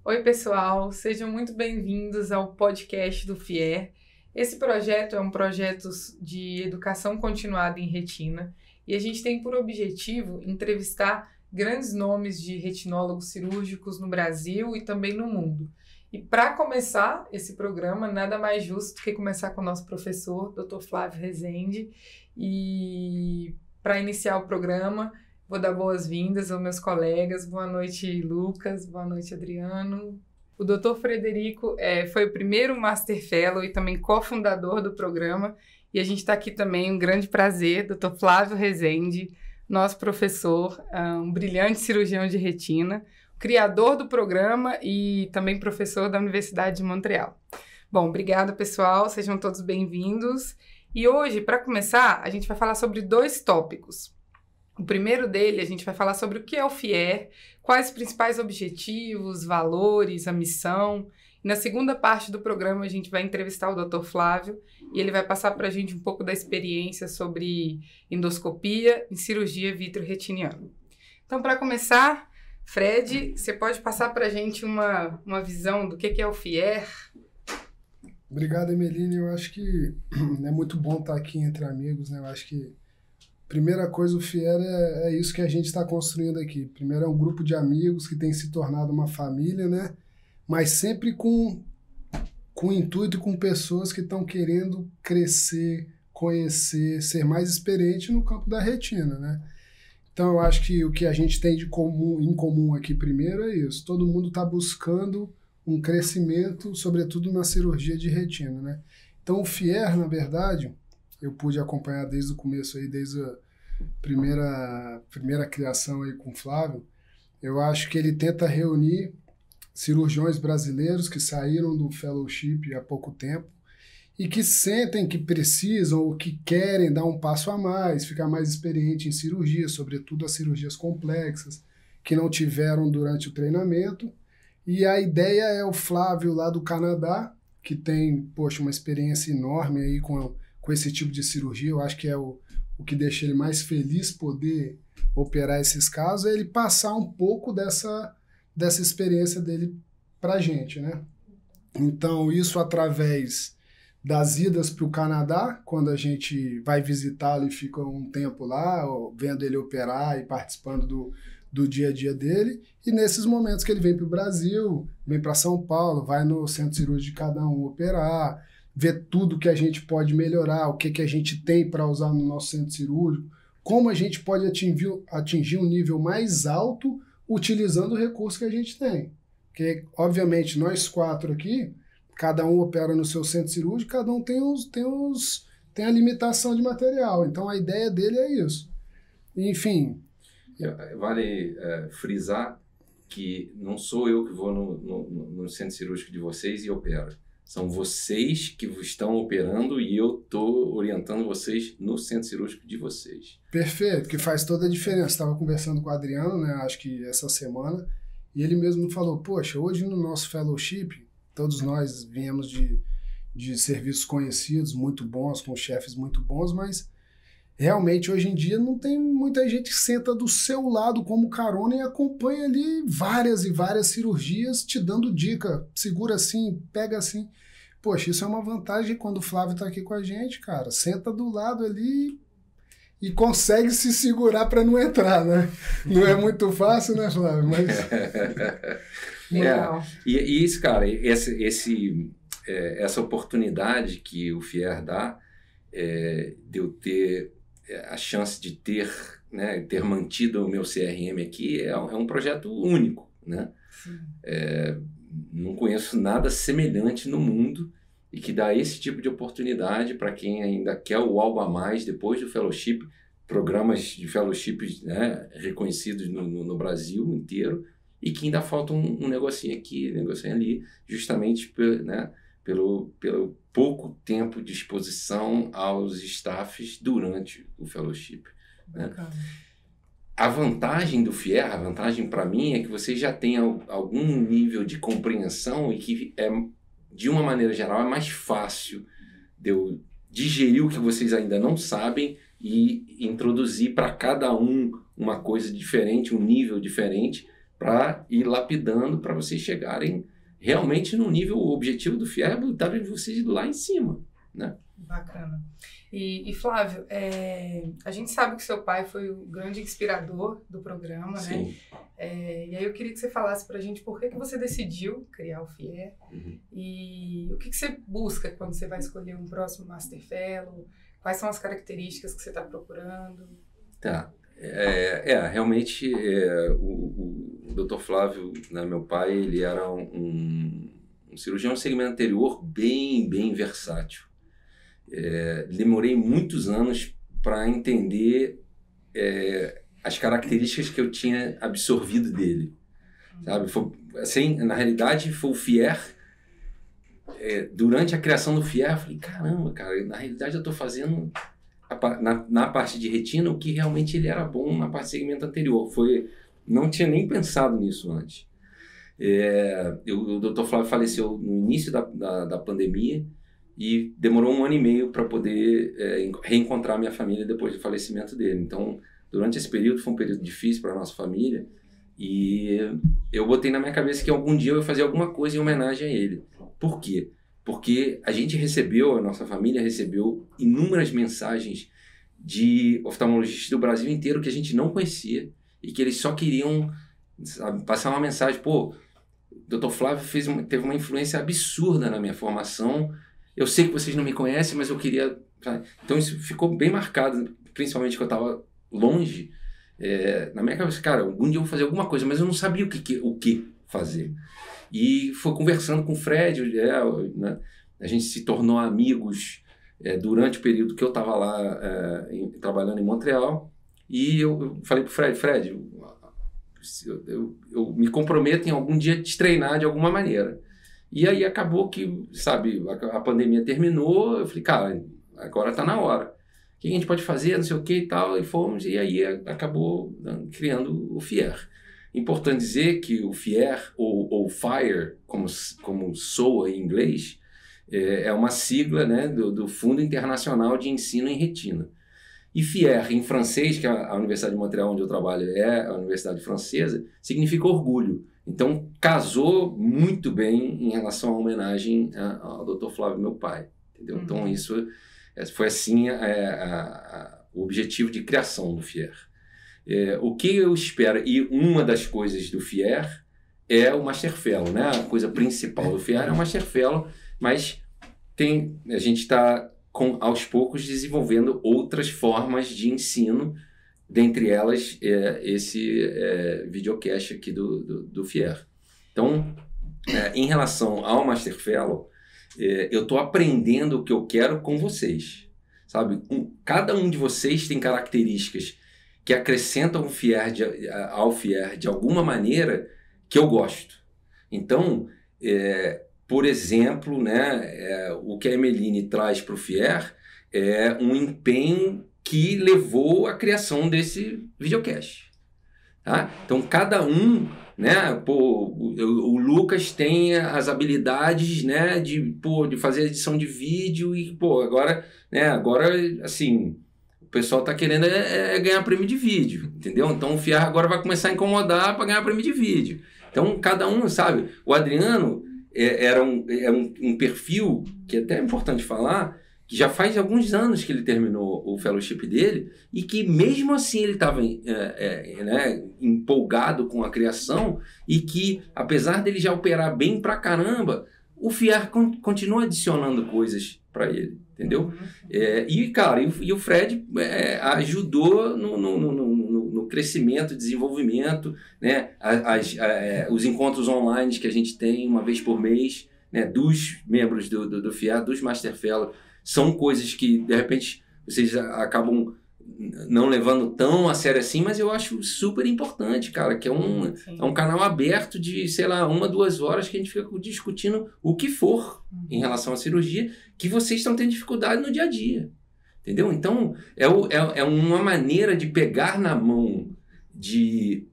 Oi, pessoal, sejam muito bem-vindos ao podcast do FIER. Esse projeto é um projeto de educação continuada em retina e a gente tem por objetivo entrevistar grandes nomes de retinólogos cirúrgicos no Brasil e também no mundo. E para começar esse programa, nada mais justo do que começar com o nosso professor, Dr. Flávio Rezende. E para iniciar o programa, vou dar boas-vindas aos meus colegas. Boa noite, Lucas. Boa noite, Adriano. O Dr. Frederico foi o primeiro Master Fellow e também cofundador do programa. E a gente está aqui também, um grande prazer, Dr. Flávio Rezende, nosso professor, um brilhante cirurgião de retina, criador do programa e também professor da Universidade de Montreal. Bom, obrigada, pessoal. Sejam todos bem-vindos. E hoje, para começar, a gente vai falar sobre 2 tópicos. O primeiro dele, a gente vai falar sobre o que é o FIER, quais os principais objetivos, valores, a missão. E na segunda parte do programa, a gente vai entrevistar o Dr. Flávio e ele vai passar para a gente um pouco da experiência sobre endoscopia e cirurgia vitreoretiniana. Então, para começar, Fred, você pode passar para a gente uma visão do que é o FIER? Obrigado, Emeline. Eu acho que é muito bom estar aqui entre amigos, né? Eu acho que primeira coisa, o FIER é isso que a gente está construindo aqui. Primeiro é um grupo de amigos que tem se tornado uma família, né? Mas sempre com intuito e com pessoas que estão querendo crescer, conhecer, ser mais experiente no campo da retina, né? Então eu acho que o que a gente tem em comum aqui primeiro é isso. Todo mundo está buscando um crescimento, sobretudo na cirurgia de retina, né? Então o FIER, na verdade, eu pude acompanhar desde o começo, aí, desde a primeira criação aí com o Flávio. Eu acho que ele tenta reunir cirurgiões brasileiros que saíram do fellowship há pouco tempo e que sentem que precisam ou que querem dar um passo a mais, ficar mais experiente em cirurgia, sobretudo as cirurgias complexas, que não tiveram durante o treinamento. E a ideia é o Flávio lá do Canadá, que tem, uma experiência enorme aí com esse tipo de cirurgia. Eu acho que é o que deixa ele mais feliz poder operar esses casos, é ele passar um pouco dessa experiência dele pra gente, né? Então, isso através das idas para o Canadá, quando a gente vai visitá-lo e fica um tempo lá, vendo ele operar e participando do dia a dia dele, e nesses momentos que ele vem para o Brasil, vem para São Paulo, vai no centro cirúrgico de cada um operar, ver tudo que a gente pode melhorar, o que a gente tem para usar no nosso centro cirúrgico, como a gente pode atingir um nível mais alto utilizando o recurso que a gente tem. Porque, obviamente, nós 4 aqui, cada um opera no seu centro cirúrgico, cada um tem a limitação de material. Então, a ideia dele é isso. Enfim. Vale frisar que não sou eu que vou no centro cirúrgico de vocês e opero. São vocês que estão operando e eu estou orientando vocês no centro cirúrgico de vocês. Perfeito, que faz toda a diferença. Estava conversando com o Adriano, né, acho que essa semana, e ele mesmo falou, poxa, hoje no nosso fellowship, todos nós viemos de serviços conhecidos, muito bons, com chefes muito bons, mas realmente hoje em dia não tem muita gente que senta do seu lado como carona e acompanha ali várias e várias cirurgias te dando dica, segura assim, pega assim. Poxa, isso é uma vantagem quando o Flávio está aqui com a gente, cara. Senta do lado ali e consegue se segurar para não entrar, né? Não é muito fácil, né, Flávio? Mas... E isso, cara, essa oportunidade que o FIER dá de eu ter a chance de ter mantido o meu CRM aqui é um projeto único, né? Não conheço nada semelhante no mundo e que dá esse tipo de oportunidade para quem ainda quer o algo a mais depois do fellowship, programas de fellowship, né, reconhecidos no Brasil inteiro, e que ainda falta um negocinho aqui, um negocinho ali, justamente pelo pouco tempo de exposição aos staffs durante o fellowship. Né? A vantagem do FIER, a vantagem para mim é que você já tem algum nível de compreensão e que, de uma maneira geral, é mais fácil de eu digerir o que vocês ainda não sabem e introduzir para cada um uma coisa diferente, um nível diferente, para ir lapidando para vocês chegarem realmente no nível. O objetivo do FIER é botar vocês lá em cima, né? Bacana. E Flávio, a gente sabe que seu pai foi o grande inspirador do programa, Sim. né? E aí eu queria que você falasse pra gente por que você decidiu criar o FIER e o que você busca quando você vai escolher um próximo Master Fellow, quais são as características que você está procurando. Tá. Realmente, o Dr. Flávio, né, meu pai, ele era um cirurgião de segmento anterior bem versátil. Demorei muitos anos para entender as características que eu tinha absorvido dele, sabe? Foi, assim, na realidade, foi o FIER. Durante a criação do FIER, eu falei, caramba, cara, na realidade eu estou fazendo na parte de retina o que realmente ele era bom na parte de segmento anterior. Não tinha nem pensado nisso antes. O Dr. Flávio faleceu no início da pandemia, e demorou 1 ano e meio para poder reencontrar minha família depois do falecimento dele. Então, durante esse período, foi um período difícil para a nossa família, e eu botei na minha cabeça que algum dia eu ia fazer alguma coisa em homenagem a ele. Por quê? Porque a nossa família recebeu inúmeras mensagens de oftalmologistas do Brasil inteiro que a gente não conhecia, e que eles só queriam, sabe, passar uma mensagem. Pô, o Dr. Flávio teve uma influência absurda na minha formação. Eu sei que vocês não me conhecem, mas eu queria... Então isso ficou bem marcado, principalmente que eu estava longe. Na minha cabeça, cara, algum dia eu vou fazer alguma coisa, mas eu não sabia o que fazer. E foi conversando com o Fred, né? A gente se tornou amigos durante o período que eu estava lá trabalhando em Montreal. E eu falei para o Fred, eu me comprometo em algum dia te treinar de alguma maneira. E aí acabou que, sabe, a pandemia terminou, eu falei, cara, agora tá na hora. O que a gente pode fazer, não sei o que e tal, e fomos, e aí acabou criando o FIER. Importante dizer que o FIER, ou FIRE, como soa em inglês, é uma sigla, né, do Fundo Internacional de Ensino em Retina. E FIER, em francês, que a Universidade de Montreal, onde eu trabalho, é a universidade francesa, significa orgulho. Então, casou muito bem em relação à homenagem ao Dr. Flávio, meu pai. Entendeu? Então, isso foi assim o objetivo de criação do FIER. O que eu espero, e uma das coisas do FIER é o Master Fellow, né? A coisa principal do FIER é o Master Fellow, mas a gente está, aos poucos, desenvolvendo outras formas de ensino, dentre elas esse videocast aqui do FIER. Então, em relação ao Master Fellow, eu estou aprendendo o que eu quero com vocês. Sabe? Cada um de vocês tem características que acrescentam ao FIER de alguma maneira que eu gosto. Então, por exemplo, né, o que a Emeline traz para o FIER é um empenho que levou à criação desse videocast. Tá? Então, cada um, né, o Lucas tem as habilidades, né, de fazer edição de vídeo e, agora, assim, o pessoal está querendo ganhar prêmio de vídeo, entendeu? Então, o FIER agora vai começar a incomodar para ganhar prêmio de vídeo. Então, cada um, sabe? O Adriano era um perfil, que até é importante falar, que já faz alguns anos que ele terminou o fellowship dele, e que mesmo assim ele estava empolgado com a criação, e que, apesar dele já operar bem pra caramba, o FIER continua adicionando coisas para ele, entendeu? E o Fred ajudou no crescimento, desenvolvimento, né? Os encontros online que a gente tem uma vez por mês, né? Dos membros do FIER, dos Master Fellow, são coisas que, de repente, vocês acabam não levando tão a sério assim, mas eu acho super importante, cara, que é um canal aberto de, sei lá, 1, 2 horas que a gente fica discutindo o que for em relação à cirurgia, que vocês estão tendo dificuldade no dia a dia, entendeu? Então, é uma maneira de pegar na mão de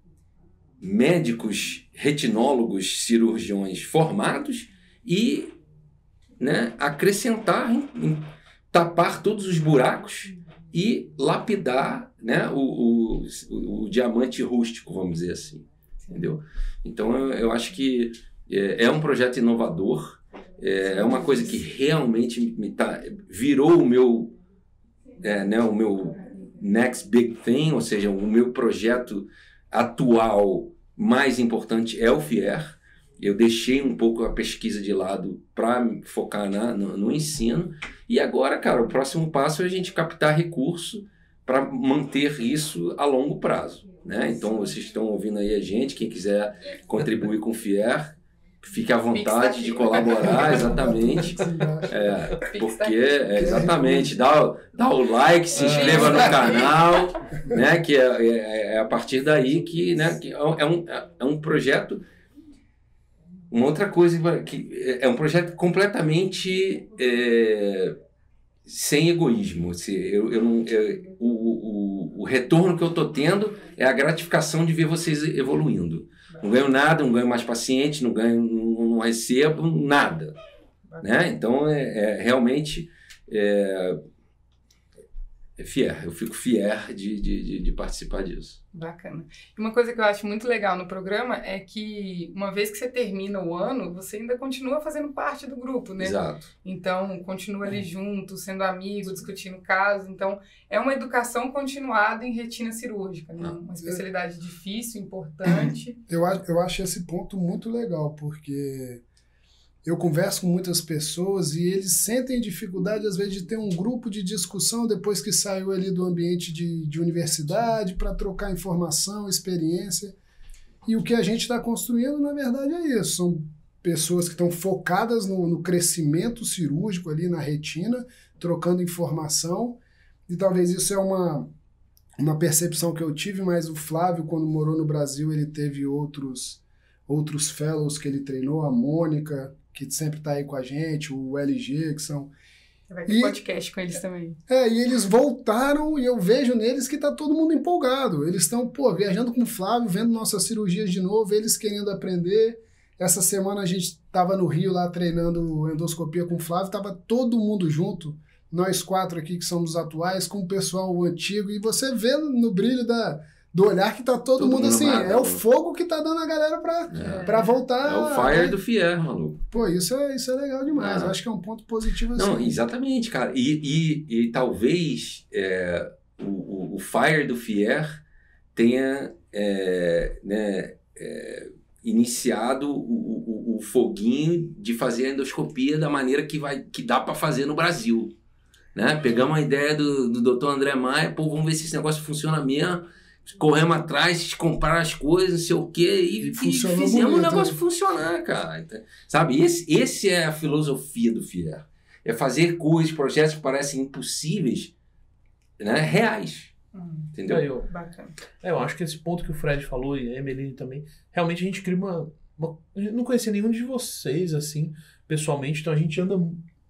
médicos, retinólogos, cirurgiões formados e, né, acrescentar, tapar todos os buracos e lapidar, né, o diamante rústico, vamos dizer assim. entendeu? Então, eu acho que é um projeto inovador, é uma coisa que realmente virou o meu next big thing, ou seja, o meu projeto atual mais importante é o FIER. Eu deixei um pouco a pesquisa de lado para focar no ensino. E agora, cara, o próximo passo é a gente captar recurso para manter isso a longo prazo, né? Então, vocês estão ouvindo aí a gente, quem quiser contribuir com o FIER, fique à vontade de colaborar, exatamente. Exatamente, dá o like, se inscreva no canal, né? Que é a partir daí que, né, que é um projeto. Uma outra coisa que é um projeto completamente sem egoísmo. O retorno que eu estou tendo é a gratificação de ver vocês evoluindo. Não ganho nada, não ganho mais paciente, não recebo nada, né? Então, realmente fier. Eu fico fier de participar disso. Bacana. E uma coisa que eu acho muito legal no programa é que, uma vez que você termina o ano, você ainda continua fazendo parte do grupo, né? Exato. Então, continua ali junto, sendo amigo, discutindo casos. Então, é uma educação continuada em retina cirúrgica, né? Uma especialidade difícil, importante. Eu acho esse ponto muito legal, porque eu converso com muitas pessoas e eles sentem dificuldade, às vezes, de ter um grupo de discussão depois que saiu ali do ambiente de universidade para trocar informação, experiência. E o que a gente está construindo, na verdade, é isso. São pessoas que estão focadas no crescimento cirúrgico ali na retina, trocando informação. E talvez isso é uma percepção que eu tive, mas o Flávio, quando morou no Brasil, ele teve outros fellows que ele treinou, a Mônica, que sempre está aí com a gente, o LG, que são... Vai ter podcast com eles também. E eles voltaram e eu vejo neles que está todo mundo empolgado. Eles estão, viajando com o Flávio, vendo nossas cirurgias de novo, eles querendo aprender. Essa semana a gente estava no Rio lá treinando endoscopia com o Flávio, estava todo mundo junto, nós 4 aqui que somos atuais, com o pessoal antigo, e você vê no brilho do olhar que tá todo mundo assim, é o fogo que tá dando a galera pra voltar. É o fire do FIER, maluco. Pô, isso é legal demais. Eu acho que é um ponto positivo assim. Não, exatamente, cara. E talvez o fire do FIER tenha iniciado o foguinho de fazer a endoscopia da maneira que dá para fazer no Brasil. Né? Pegamos a ideia do Dr. André Maia, vamos ver se esse negócio funciona mesmo. Corremos atrás, compraram as coisas, não sei o quê, e fizemos o negócio funcionar, cara. Sabe, esse é a filosofia do FIER. É fazer coisas, projetos que parecem impossíveis, né, reais. Entendeu? Bacana. Eu acho que esse ponto que o Fred falou, e a Emeline também, realmente a gente cria a gente não conhecia nenhum de vocês, assim, pessoalmente, então a gente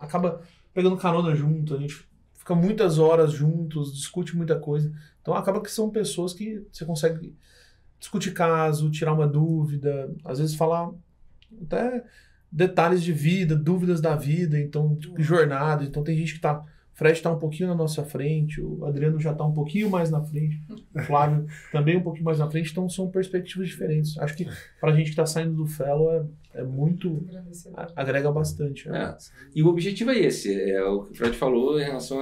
acaba pegando carona junto, a gente fica muitas horas juntos, discute muita coisa. Então acaba que são pessoas que você consegue discutir caso, tirar uma dúvida, às vezes falar até detalhes de vida, dúvidas da vida, então jornada. Então tem gente que o Fred está um pouquinho na nossa frente, o Adriano já está um pouquinho mais na frente, o Flávio também um pouquinho mais na frente, então são perspectivas diferentes. Acho que para a gente que está saindo do fellow é muito, agrega bastante. E o objetivo é esse, o que o Fred falou em relação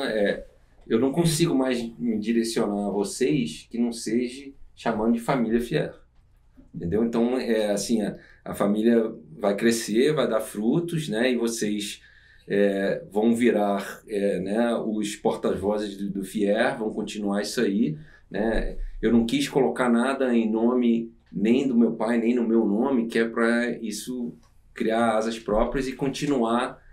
eu não consigo mais me direcionar a vocês que não seja chamando de família FIER. Entendeu? Então, assim, a família vai crescer, vai dar frutos, né? E vocês vão virar né, os porta-vozes do FIER, vão continuar isso aí, né? Eu não quis colocar nada em nome nem do meu pai, nem no meu nome, que é para isso criar asas próprias e continuar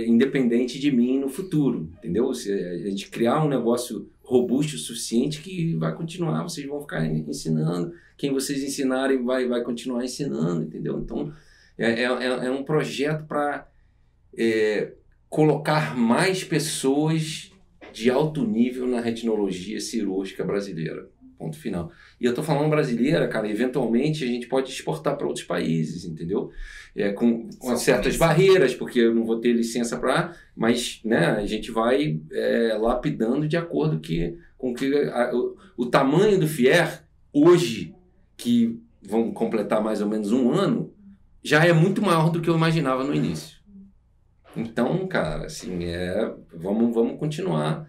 independente de mim no futuro, entendeu? Se a gente criar um negócio robusto o suficiente que vai continuar, vocês vão ficar ensinando, quem vocês ensinarem vai continuar ensinando, entendeu? Então, é um projeto para colocar mais pessoas de alto nível na retinologia cirúrgica brasileira. Ponto final. E eu tô falando brasileira, cara, eventualmente a gente pode exportar para outros países, entendeu? Com certas barreiras, porque eu não vou ter licença para... Mas, né, a gente vai lapidando de acordo com o tamanho do FIER hoje, que vão completar mais ou menos 1 ano, já é muito maior do que eu imaginava no início. Então, cara, assim, vamos continuar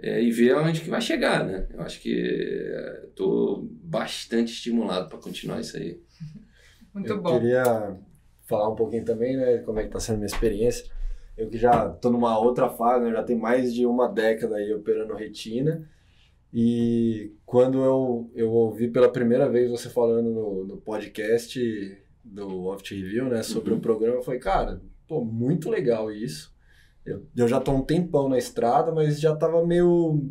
e ver aonde que vai chegar, né? Eu acho que estou bastante estimulado para continuar isso aí. Muito bom. Eu queria falar um pouquinho também, né, como é que está sendo a minha experiência. Eu que já estou numa outra fase, né, já tem mais de uma década aí operando retina. E quando eu ouvi pela primeira vez você falando no podcast do Oft Review, né, sobre o programa, eu falei, cara, pô, muito legal isso. Eu já estou um tempão na estrada, mas já estava meio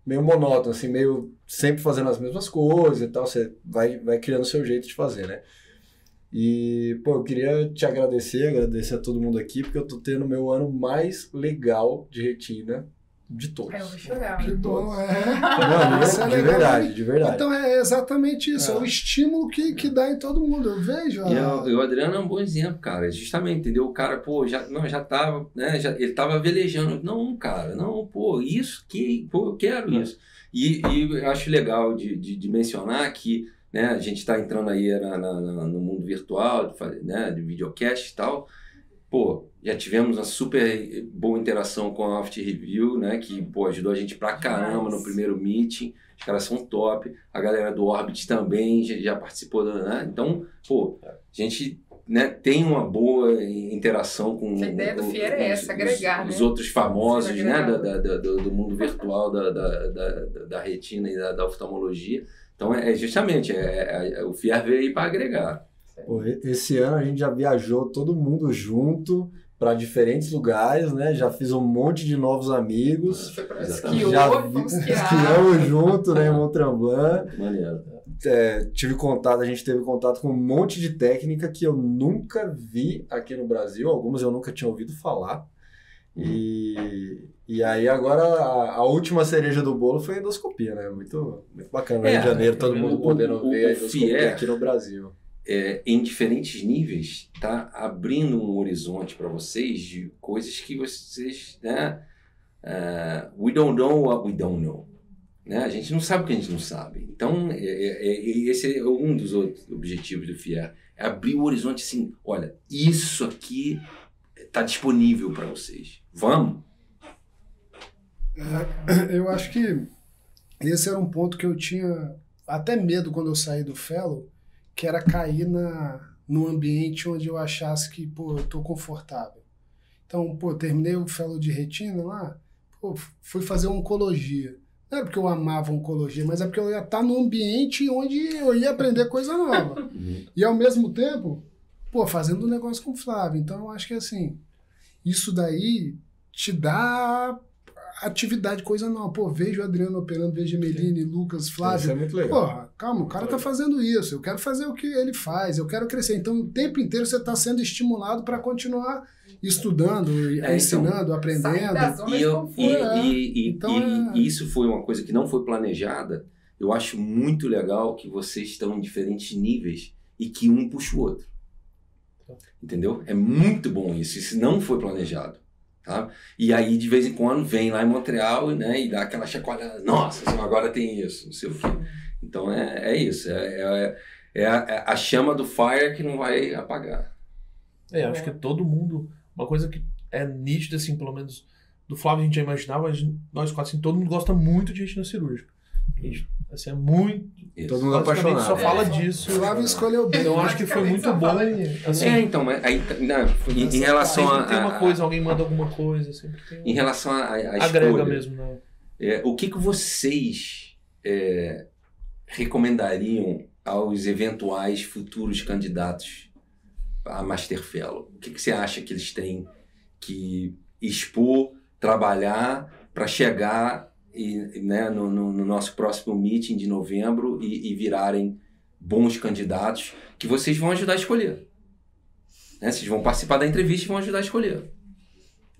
monótono, assim, meio sempre fazendo as mesmas coisas e tal. Você vai criando o seu jeito de fazer, né? E, pô, eu queria te agradecer a todo mundo aqui, porque eu tô tendo o meu ano mais legal de retina de todos. Eu vou chorar. Que bom, Não, Isso é de legal, verdade, né? de verdade. Então é exatamente isso, é o estímulo que dá em todo mundo. Eu vejo. E o Adriano é um bom exemplo, cara. Justamente, entendeu? O cara, pô, já tava, né? Ele tava velejando. Não, cara, não, pô, eu quero isso. E eu acho legal de mencionar que, né, a gente está entrando aí no mundo virtual, né, de videocast e tal. Pô, já tivemos uma super boa interação com a Oft Review, né, que, pô, ajudou a gente pra caramba no primeiro meeting. Os caras são top. A galera do Orbit também já participou, né? Então, pô, a gente, né, tem uma boa interação com A ideia do FIER é essa, agregar, os né? outros famosos, né, Agregar. do mundo virtual da retina e da oftalmologia. Então, justamente, o FIER veio aí para agregar. Pô, esse ano a gente já viajou todo mundo junto para diferentes lugares, né? Já fiz um monte de novos amigos. Foi pra Exatamente. Esquiamos junto, né, em Mont Tremblant. Muito maneiro. A gente teve contato com um monte de técnica que eu nunca vi aqui no Brasil, algumas eu nunca tinha ouvido falar. E aí agora a última cereja do bolo foi a endoscopia, né? Muito, muito bacana. No Rio de Janeiro, todo mundo podendo ver a endoscopia aqui no Brasil. Em diferentes níveis, tá abrindo um horizonte para vocês de coisas que vocês, né? We don't know what we don't know. Né? A gente não sabe o que a gente não sabe. Então, esse é um dos outros objetivos do FIER. É abrir o horizonte assim, olha, isso aqui está disponível para vocês. Vamos? Eu acho que esse era um ponto que eu tinha até medo quando eu saí do Fellow, que era cair num ambiente onde eu achasse que, pô, eu tô confortável. Então, pô, terminei o Fellow de retina lá, pô, fui fazer oncologia. Não era porque eu amava oncologia, mas é porque eu ia estar num ambiente onde eu ia aprender coisa nova. E ao mesmo tempo, pô, fazendo um negócio com o Flávio. Então eu acho que assim, isso daí te dá atividade, coisa nova. Pô, vejo o Adriano operando, vejo Emeline, Lucas, Flávio. Isso é muito legal. Porra, calma, o cara tá fazendo isso, eu quero fazer o que ele faz, eu quero crescer. Então o tempo inteiro você tá sendo estimulado para continuar estudando, ensinando, aprendendo. E isso foi uma coisa que não foi planejada. Eu acho muito legal que vocês estão em diferentes níveis e que um puxa o outro. Entendeu? É muito bom isso. Isso não foi planejado. Tá? E aí, de vez em quando, vem lá em Montreal, né, e dá aquela chacoalhada. Nossa, agora tem isso, não sei o quê. Então, é isso. É a chama do fire que não vai apagar. Acho que todo mundo... Uma coisa que é nítida, assim, pelo menos do Flávio a gente já imaginava, mas nós quatro, assim, todo mundo gosta muito de retina cirúrgica. Assim, é muito... Isso. Todo mundo apaixonado. Só fala disso. O Flávio escolheu bem. Então acho que foi muito bom. Assim, então, mas aí, em relação sempre tem uma coisa, alguém manda alguma coisa, sempre tem em relação à agrega escolha, mesmo, né? O que vocês recomendariam aos eventuais futuros candidatos a Master Fellow? O que você acha que eles têm que expor, trabalhar para chegar né, no nosso próximo meeting de novembro e virarem bons candidatos que vocês vão ajudar a escolher? Né? Vocês vão participar da entrevista e vão ajudar a escolher.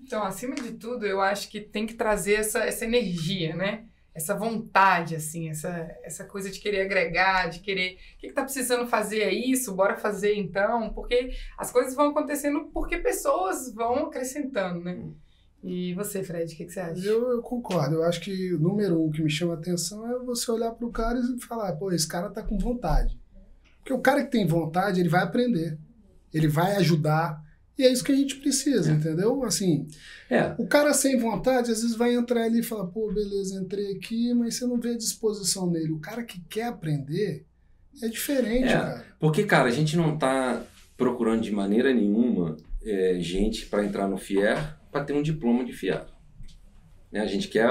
Então, acima de tudo, eu acho que tem que trazer essa energia, né? Essa vontade, assim, essa coisa de querer agregar, de querer... O que tá precisando fazer é isso? Bora fazer então? Porque as coisas vão acontecendo porque pessoas vão acrescentando, né? E você, Fred, o que você acha? Eu concordo. Eu acho que o número 1 que me chama a atenção é você olhar pro cara e falar, pô, esse cara tá com vontade. Porque o cara que tem vontade, ele vai aprender, ele vai ajudar, e é isso que a gente precisa, entendeu? Assim, o cara sem vontade, às vezes vai entrar ali e fala, pô, beleza, entrei aqui, mas você não vê a disposição nele. O cara que quer aprender é diferente, cara. Porque, cara, a gente não tá procurando de maneira nenhuma gente para entrar no FIER para ter um diploma de FIER. Né? A gente quer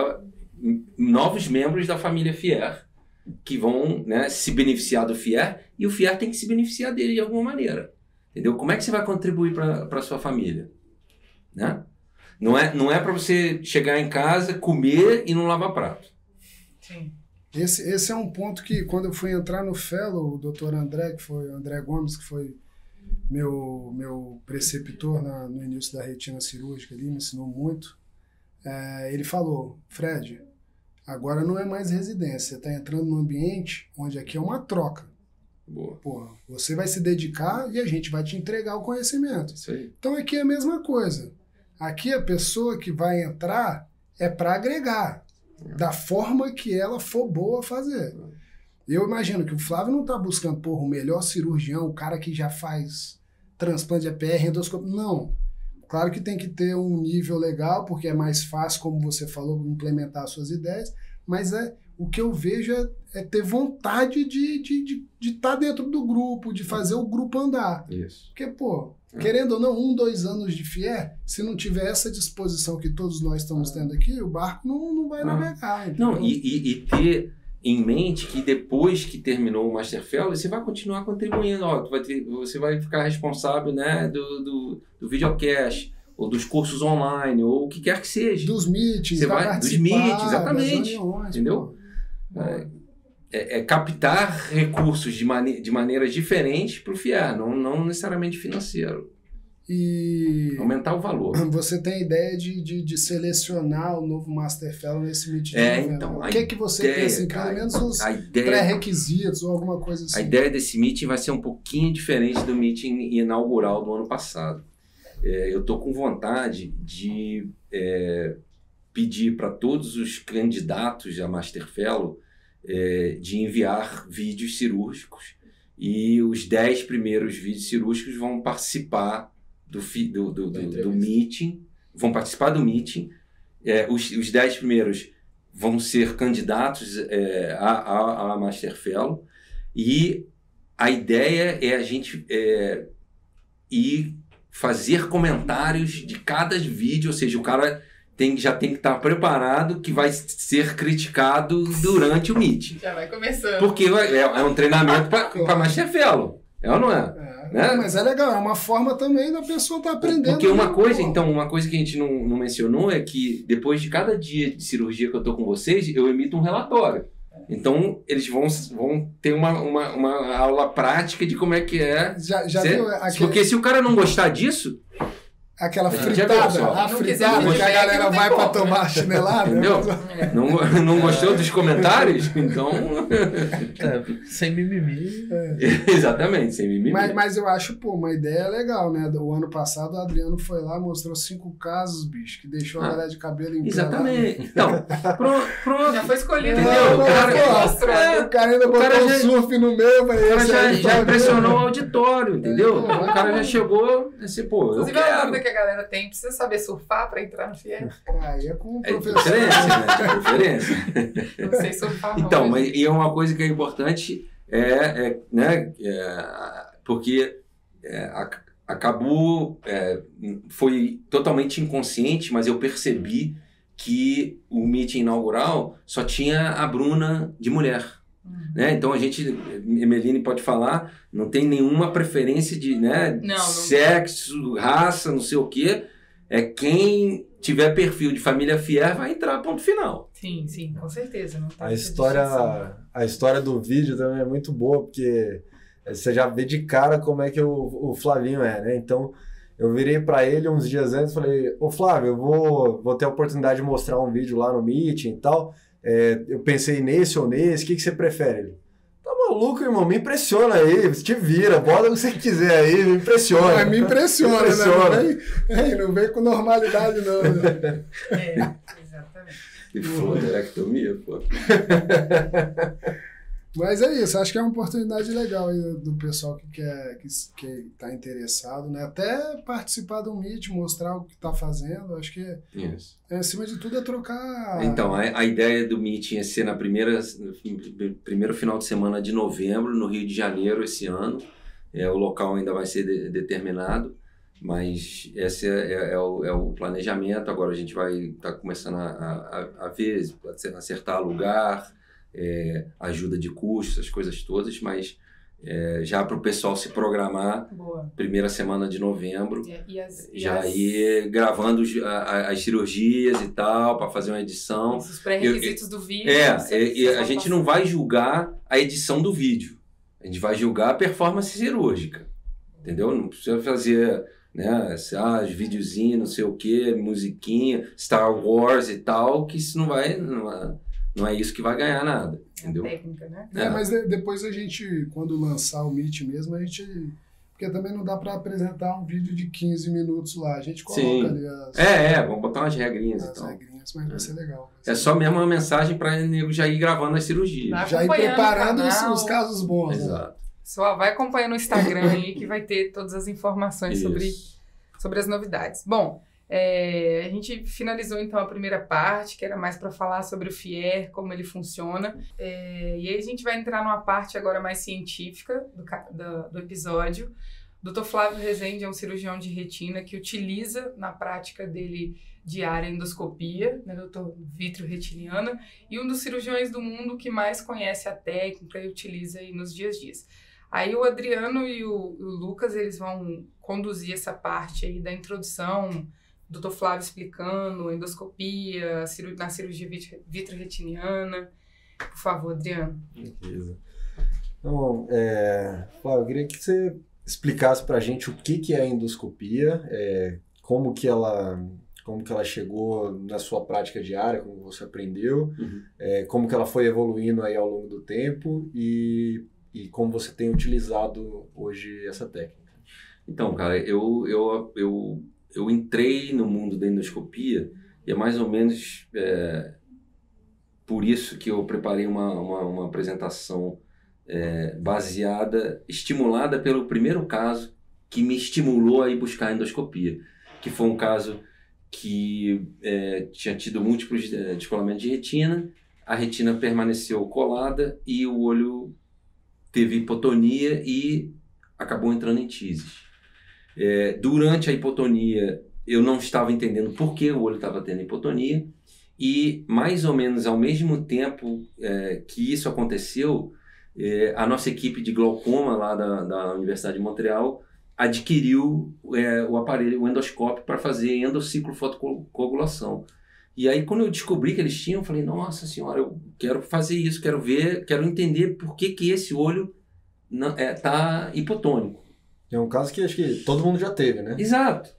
novos membros da família FIER que vão, né, se beneficiar do FIER, e o FIER tem que se beneficiar dele de alguma maneira. Entendeu? Como é que você vai contribuir para a sua família? Né? Não é para você chegar em casa, comer e não lavar prato. Sim. Esse é um ponto que, quando eu fui entrar no Fellow, o Dr. André, André Gomes, que foi meu preceptor no início da retina cirúrgica, ele me ensinou muito. Ele falou, Fred, agora não é mais residência, você está entrando num ambiente onde aqui é uma troca. Boa. Porra, você vai se dedicar e a gente vai te entregar o conhecimento. Isso aí. Então aqui é a mesma coisa. Aqui a pessoa que vai entrar é para agregar, da forma que ela for boa a fazer. Eu imagino que o Flávio não está buscando, porra, o melhor cirurgião, o cara que já faz transplante de APR, endoscopia. Não. Claro que tem que ter um nível legal, porque é mais fácil, como você falou, implementar as suas ideias, mas o que eu vejo é ter vontade de estar dentro do grupo, de fazer o grupo andar. Isso. Porque, pô, querendo ou não, 1, 2 anos de FIER, se não tiver essa disposição que todos nós estamos tendo aqui, o barco não vai navegar. Entendeu? Não, e ter em mente que depois que terminou o Master Fellow, você vai continuar contribuindo. Ó, você vai ficar responsável, né, do videocast, ou dos cursos online, ou o que quer que seja. Dos meetings, dos meetings, exatamente. Das reuniões, entendeu? Captar recursos de maneiras diferentes para o FIER, não necessariamente financeiro. E aumentar o valor. Você tem ideia de selecionar o novo Master Fellow nesse meeting de novembro? Então, o que é que você pensa? Pelo menos os pré-requisitos ou alguma coisa assim. A ideia desse meeting vai ser um pouquinho diferente do meeting inaugural do ano passado. Eu estou com vontade de pedir para todos os candidatos a Master Fellow de enviar vídeos cirúrgicos, e os 10 primeiros vídeos cirúrgicos vão participar do meeting, vão participar do meeting. Os 10 primeiros vão ser candidatos a Master Fellow, e a ideia é a gente ir fazer comentários de cada vídeo, ou seja, o cara já tem que estar preparado que vai ser criticado durante o meeting. Já vai começando. Porque é um treinamento para Master Fellow. É ou não é? Né? Mas é legal, é uma forma também da pessoa estar aprendendo. Porque uma coisa que a gente não mencionou é que depois de cada dia de cirurgia que eu estou com vocês, eu emito um relatório. Então, eles vão ter uma aula prática de como é que é. Já viu Porque se o cara não gostar disso... Aquela fritada, que a galera vai para tomar chinelada. Entendeu? Não gostou dos comentários? Então... sem mimimi. Exatamente, sem mimimi. Mas eu acho, uma ideia legal, né? O ano passado o Adriano foi lá, mostrou 5 casos, bicho, que deixou a galera de cabelo em pé. Exatamente. Então, pronto. Já foi escolhido. Entendeu? O cara ainda botou um surf no meio. O cara já impressionou o auditório, entendeu? O cara já chegou assim, inclusive, a dúvida que a galera tem, precisa saber surfar para entrar no FIER? Aí é com o professor. Diferença. Não sei surfar. Então, e é uma coisa que é importante, né? Porque acabou, foi totalmente inconsciente, mas eu percebi que o meeting inaugural só tinha a Bruna de mulher. Né? Então a gente, Emeline pode falar, não tem nenhuma preferência de sexo, raça, não sei o quê. Quem tiver perfil de família FIER vai entrar, ponto final. Sim, com certeza. Não a história do vídeo também é muito boa, porque você já vê de cara como é que o Flavinho é, né? Então eu virei para ele uns dias antes e falei, ô Flávio, eu vou ter a oportunidade de mostrar um vídeo lá no meeting e tal. Eu pensei nesse ou nesse, o que você prefere? Ele, tá maluco, irmão, me impressiona aí, te vira, bota o que você quiser aí, me impressiona. Me impressiona, né? Não vem com normalidade, não. Né? Exatamente. E foda-se, pô. Mas é isso, acho que é uma oportunidade legal aí do pessoal que está interessado, né? Até participar do Meet, mostrar o que está fazendo, acho que acima de tudo é trocar... Então, a ideia do Meet ia ser no primeiro final de semana de novembro, no Rio de Janeiro, esse ano. O local ainda vai ser determinado, mas esse é o planejamento. Agora a gente vai estar começando a ver, acertar lugar, ajuda de custo, essas coisas todas, mas já para o pessoal se programar, primeira semana de novembro, ir gravando as cirurgias e tal, para fazer uma edição. Os pré-requisitos do vídeo. A gente não vai julgar a edição do vídeo, a gente vai julgar a performance cirúrgica, entendeu? Não precisa fazer... né, os videozinhos, não sei o que, musiquinha, Star Wars e tal, que isso não é isso que vai ganhar nada, entendeu? É técnica, né? Mas depois a gente, quando lançar o Meet mesmo, a gente... Porque também não dá para apresentar um vídeo de 15 minutos lá, a gente coloca ali as... vamos botar umas regrinhas e tal. Regrinhas, mas vai ser legal. Só mesmo uma mensagem para nego já ir gravando as cirurgias. Já ir preparando os casos bons. Exato. Né? Só vai acompanhando o Instagram aí que vai ter todas as informações sobre as novidades. Bom, a gente finalizou então a primeira parte, que era mais para falar sobre o FIER, como ele funciona. E aí a gente vai entrar numa parte agora mais científica do episódio. O Dr. Flávio Rezende é um cirurgião de retina que utiliza na prática dele diária endoscopia, né, doutor vitreoretiniana, e um dos cirurgiões do mundo que mais conhece a técnica e utiliza aí nos dias a dias. Aí o Adriano e o Lucas, eles vão conduzir essa parte aí da introdução, o Dr. Flávio explicando endoscopia, na cirurgia vitreoretiniana. Por favor, Adriano. Beleza. Então, Flávio, eu queria que você explicasse pra gente o que é a endoscopia, como que ela chegou na sua prática diária, como você aprendeu, como que ela foi evoluindo aí ao longo do tempo e como você tem utilizado hoje essa técnica. Então, cara, eu entrei no mundo da endoscopia e é mais ou menos por isso que eu preparei uma apresentação estimulada pelo primeiro caso que me estimulou a ir buscar a endoscopia, que foi um caso que tinha tido múltiplos descolamentos de retina, a retina permaneceu colada e o olho teve hipotonia e acabou entrando em tises. Durante a hipotonia, eu não estava entendendo por que o olho estava tendo hipotonia e, mais ou menos ao mesmo tempo que isso aconteceu, a nossa equipe de glaucoma lá da Universidade de Montreal adquiriu o aparelho, o endoscópio, para fazer endociclofotocoagulação. E aí, quando eu descobri que eles tinham, eu falei, nossa senhora, eu quero fazer isso, quero ver, quero entender por que esse olho está hipotônico. É um caso que acho que todo mundo já teve, né? Exato.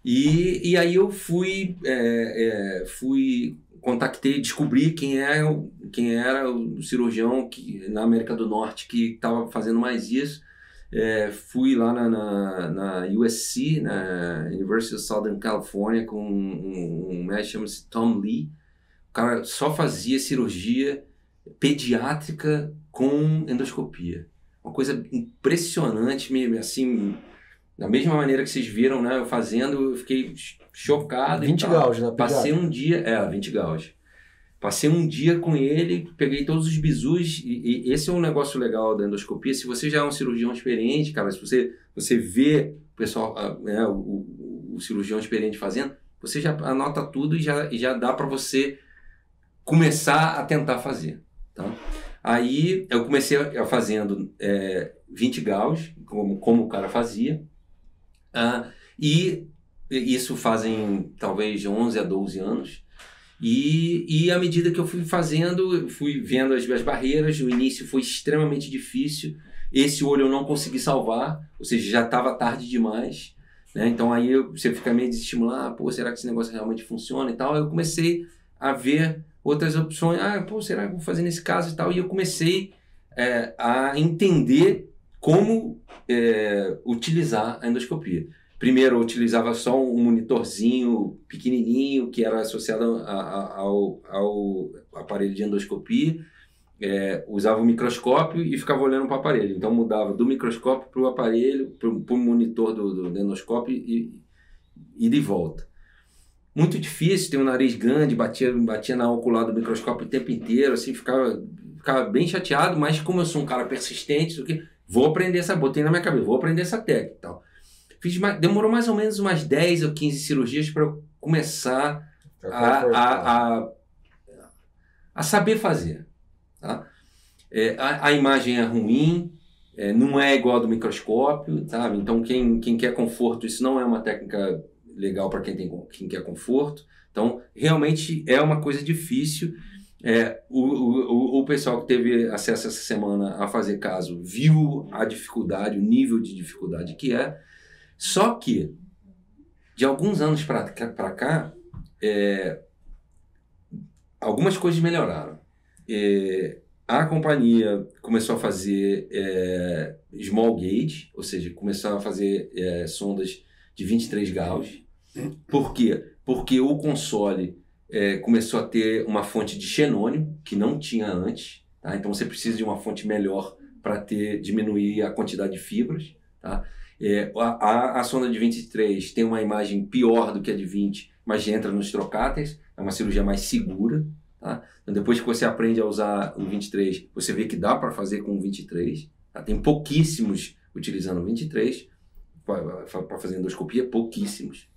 E aí eu contactei, descobri quem era o cirurgião na América do Norte que estava fazendo mais isso. Fui lá na USC, na University of Southern California, com um médico chama-se Tom Lee. O cara só fazia cirurgia pediátrica com endoscopia. Uma coisa impressionante, assim, da mesma maneira que vocês viram, né, eu fazendo, eu fiquei chocado. 20 gauge, né? Passei um dia, 20 gauge. Passei um dia com ele, peguei todos os bisus, e esse é um negócio legal da endoscopia. Se você já é um cirurgião experiente, cara, se você vê o pessoal, o cirurgião experiente fazendo, você já anota tudo e já dá para você começar a tentar fazer, tá? Aí eu comecei fazendo 20 gauge, como o cara fazia, e isso fazem talvez 11 a 12 anos. E à medida que eu fui fazendo, fui vendo as barreiras. O início foi extremamente difícil. Esse olho eu não consegui salvar, ou seja, já estava tarde demais, né? Então aí você fica meio desestimulado, será que esse negócio realmente funciona e tal. Eu comecei a ver outras opções, será que eu vou fazer nesse caso e tal. E eu comecei a entender como utilizar a endoscopia. Primeiro, eu utilizava só um monitorzinho pequenininho que era associado ao aparelho de endoscopia. usava o microscópio e ficava olhando para o aparelho. Então mudava do microscópio para o aparelho, para o monitor do endoscópio e de volta. Muito difícil, tem um nariz grande, batia na ocular do microscópio o tempo inteiro, assim, ficava bem chateado, mas como eu sou um cara persistente, vou aprender botei na minha cabeça, vou aprender essa técnica e tal. Demorou mais ou menos umas 10 ou 15 cirurgias para eu começar a saber fazer. Tá? A imagem é ruim, não é igual a do microscópio, sabe? Então quem quer conforto, isso não é uma técnica legal para quem quer conforto. Então realmente é uma coisa difícil. O pessoal que teve acesso essa semana a fazer caso viu a dificuldade, o nível de dificuldade que é. Só que de alguns anos para cá, algumas coisas melhoraram. A companhia começou a fazer small gauge, ou seja, começou a fazer sondas de 23 Gauss. Por quê? Porque o console começou a ter uma fonte de xenônio, que não tinha antes. Tá? Então você precisa de uma fonte melhor para diminuir a quantidade de fibras. Tá? A sonda de 23 tem uma imagem pior do que a de 20, mas entra nos trocáteres, é uma cirurgia mais segura. Tá? Então, depois que você aprende a usar o 23, você vê que dá para fazer com o 23. Tá? Tem pouquíssimos utilizando o 23 para fazer endoscopia, pouquíssimos.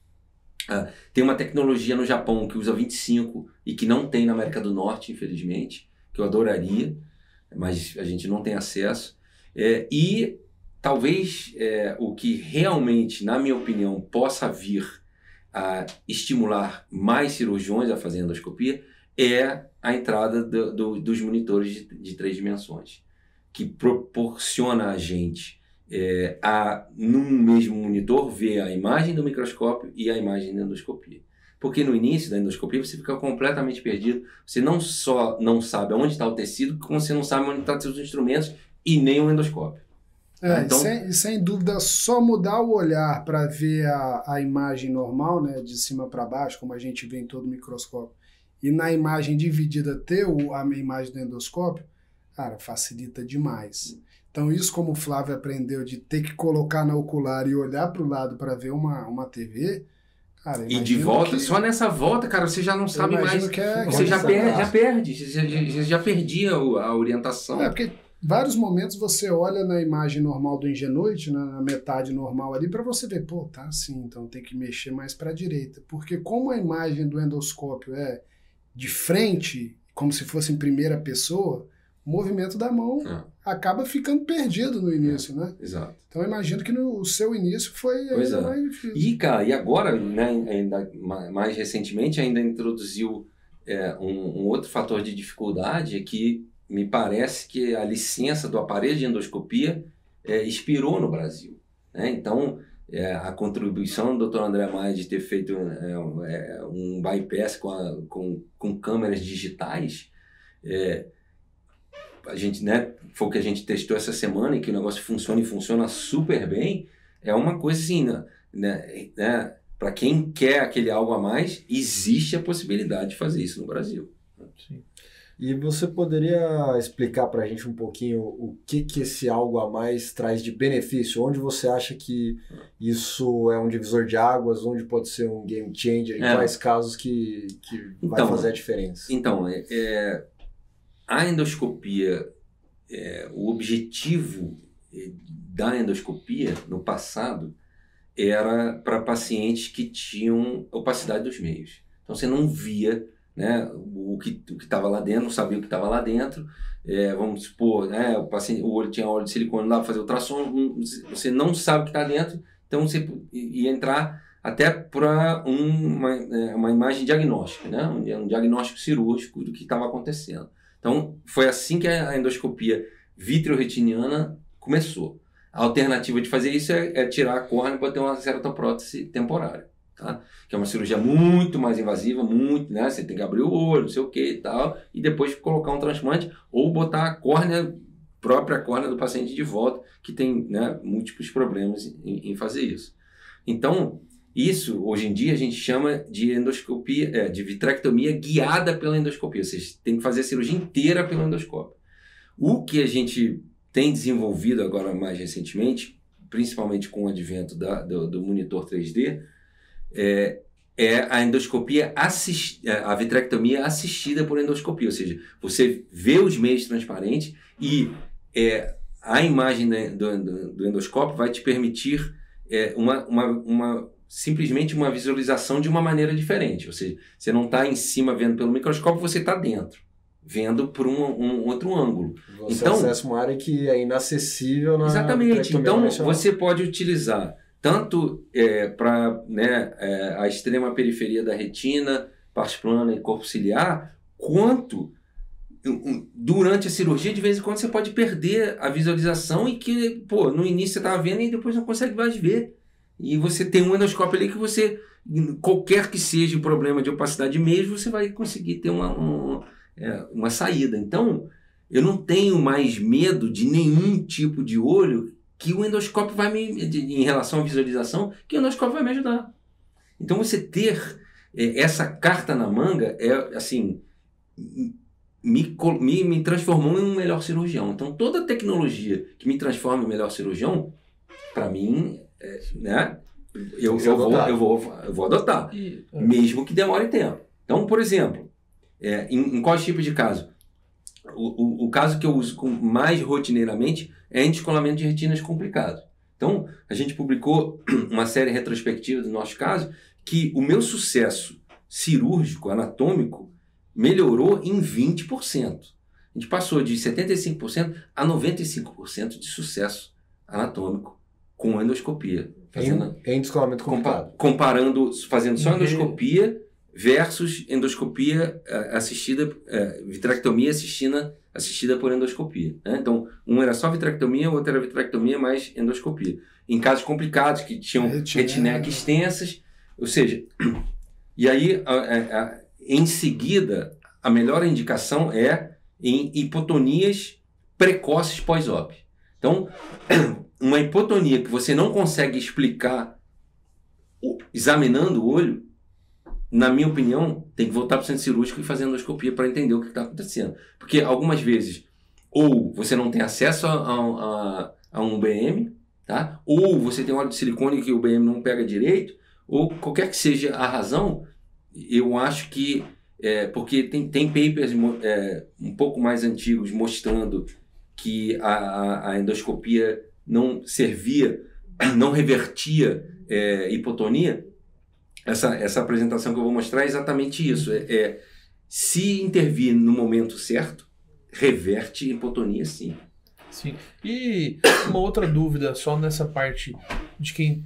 Tem uma tecnologia no Japão que usa 25 e que não tem na América do Norte, infelizmente, que eu adoraria, mas a gente não tem acesso. E talvez o que realmente, na minha opinião, possa vir a estimular mais cirurgiões a fazer endoscopia é a entrada dos monitores de 3 dimensões, que proporciona a gente num mesmo monitor ver a imagem do microscópio e a imagem da endoscopia. Porque no início da endoscopia você fica completamente perdido, você não só não sabe onde está o tecido, como você não sabe onde estão os instrumentos e nem o endoscópio. Então, sem dúvida, só mudar o olhar para ver a imagem normal, né, de cima para baixo, como a gente vê em todo microscópio, e na imagem dividida ter a imagem do endoscópio, cara, facilita demais. Então isso, como o Flávio aprendeu de ter que colocar na ocular e olhar para o lado para ver uma TV, cara, e de volta, só nessa volta, cara, você já não sabe mais, você já perde, você já perdia a orientação. Porque vários momentos você olha na imagem normal do Ingenoite, na metade normal ali, para você ver, pô, tá assim, então tem que mexer mais para a direita. Porque como a imagem do endoscópio é de frente, como se fosse em primeira pessoa, o movimento da mão acaba ficando perdido no início, né? Exato. Então eu imagino que o seu início foi ainda mais difícil. E, cara, e agora, né, ainda mais recentemente, ainda introduziu um outro fator de dificuldade, que me parece que a licença do aparelho de endoscopia expirou no Brasil. Né? Então, a contribuição do Dr. André Maia de ter feito um bypass com câmeras digitais, a gente, né, foi o que a gente testou essa semana, e que o negócio funciona e funciona super bem, é uma coisa assim, né, para quem quer aquele algo a mais, existe a possibilidade de fazer isso no Brasil. Sim. E você poderia explicar para a gente um pouquinho o que esse algo a mais traz de benefício? Onde você acha que isso é um divisor de águas? Onde pode ser um game changer? Em quais casos que vai fazer a diferença? Então, a endoscopia, o objetivo da endoscopia no passado era para pacientes que tinham opacidade dos meios. Então você não via, né, o que estava lá dentro, não sabia o que estava lá dentro. Vamos supor, né, o olho tinha óleo de silicone, não dava para fazer ultrassom, você não sabe o que está dentro, então você ia entrar até para uma imagem diagnóstica, né, um diagnóstico cirúrgico do que estava acontecendo. Então foi assim que a endoscopia vitreoretiniana começou. A alternativa de fazer isso é tirar a córnea para ter uma ceratoprótese temporária. Tá? Que é uma cirurgia muito mais invasiva, né? Você tem que abrir o olho, não sei o que e tal, e depois colocar um transplante ou botar a própria córnea do paciente de volta, que tem, né, múltiplos problemas em fazer isso. Então, isso hoje em dia a gente chama de endoscopia, de vitrectomia guiada pela endoscopia, ou seja, tem que fazer a cirurgia inteira pelo endoscópio. O que a gente tem desenvolvido agora mais recentemente, principalmente com o advento do monitor 3D, é a endoscopia, a vitrectomia assistida por endoscopia, ou seja, você vê os meios transparentes e a imagem do endoscópio vai te permitir simplesmente uma visualização de uma maneira diferente, ou seja, você não está em cima vendo pelo microscópio, você está dentro, vendo por um outro ângulo. Você então, acessa uma área que é inacessível na exatamente, então convencional. você pode utilizar tanto para a extrema periferia da retina, parte plana e corpo ciliar, quanto durante a cirurgia, de vez em quando você pode perder a visualização e que, no início você estava vendo e depois não consegue mais ver. E você tem um endoscópio ali que você, qualquer que seja o problema de opacidade de meios, você vai conseguir ter uma saída. Então, eu não tenho mais medo de nenhum tipo de olho que o endoscópio em relação à visualização, que o endoscópio vai me ajudar. Então, você ter essa carta na manga assim, me transformou em um melhor cirurgião. Então, toda a tecnologia que me transforma em melhor cirurgião, para mim, eu vou adotar, mesmo que demore tempo. Então, por exemplo, em quais tipos de caso? O caso que eu uso mais rotineiramente é descolamento de retinas complicado. Então, a gente publicou uma série retrospectiva do nosso caso que o meu sucesso cirúrgico, anatômico, melhorou em 20%. A gente passou de 75% a 95% de sucesso anatômico com endoscopia. Em descolamento complicado. Fazendo só endoscopia versus endoscopia assistida, vitrectomia assistida por endoscopia. Né? Então, um era só vitrectomia, o outro era vitrectomia mais endoscopia. Em casos complicados, que tinham retineca extensas, ou seja, e aí, em seguida, a melhor indicação é em hipotonias precoces pós-op. Então, uma hipotonia que você não consegue explicar examinando o olho, na minha opinião, tem que voltar para o centro cirúrgico e fazer endoscopia para entender o que está acontecendo. Porque algumas vezes, ou você não tem acesso a um BM, tá? Ou você tem um óleo de silicone que o BM não pega direito, ou qualquer que seja a razão, eu acho que, porque tem papers um pouco mais antigos mostrando que a endoscopia não servia, não revertia hipotonia. Essa apresentação que eu vou mostrar é exatamente isso. Se intervir no momento certo, reverte hipotonia, sim. Sim. E uma outra dúvida, só nessa parte de quem...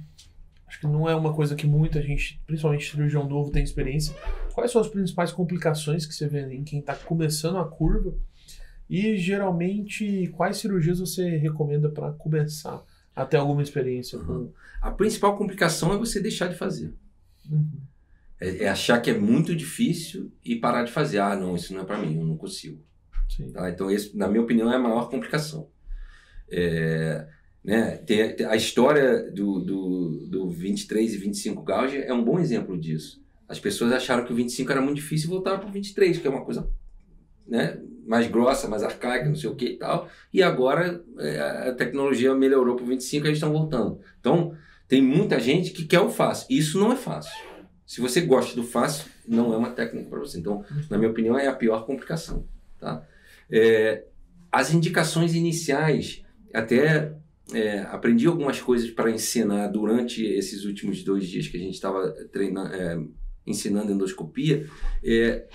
Acho que não é uma coisa que muita gente, principalmente cirurgião novo, tem experiência. Quais são as principais complicações que você vê em quem está começando a curva? E, geralmente, quais cirurgias você recomenda para começar a ter alguma experiência? A principal complicação é você deixar de fazer. É achar que é muito difícil e parar de fazer. Não, isso não é para mim, eu não consigo. Tá? Então, esse, na minha opinião, é a maior complicação. A história do 23 e 25 gauge é um bom exemplo disso. As pessoas acharam que o 25 era muito difícil e voltaram para o 23, que é uma coisa mais grossa, mais arcaica, não sei o que e tal. E agora a tecnologia melhorou para o 25 e eles estão voltando. Então, tem muita gente que quer o fácil. Isso não é fácil. Se você gosta do fácil, não é uma técnica para você. Então, na minha opinião, é a pior complicação. Tá? As indicações iniciais, até aprendi algumas coisas para ensinar durante esses últimos 2 dias que a gente estava ensinando endoscopia.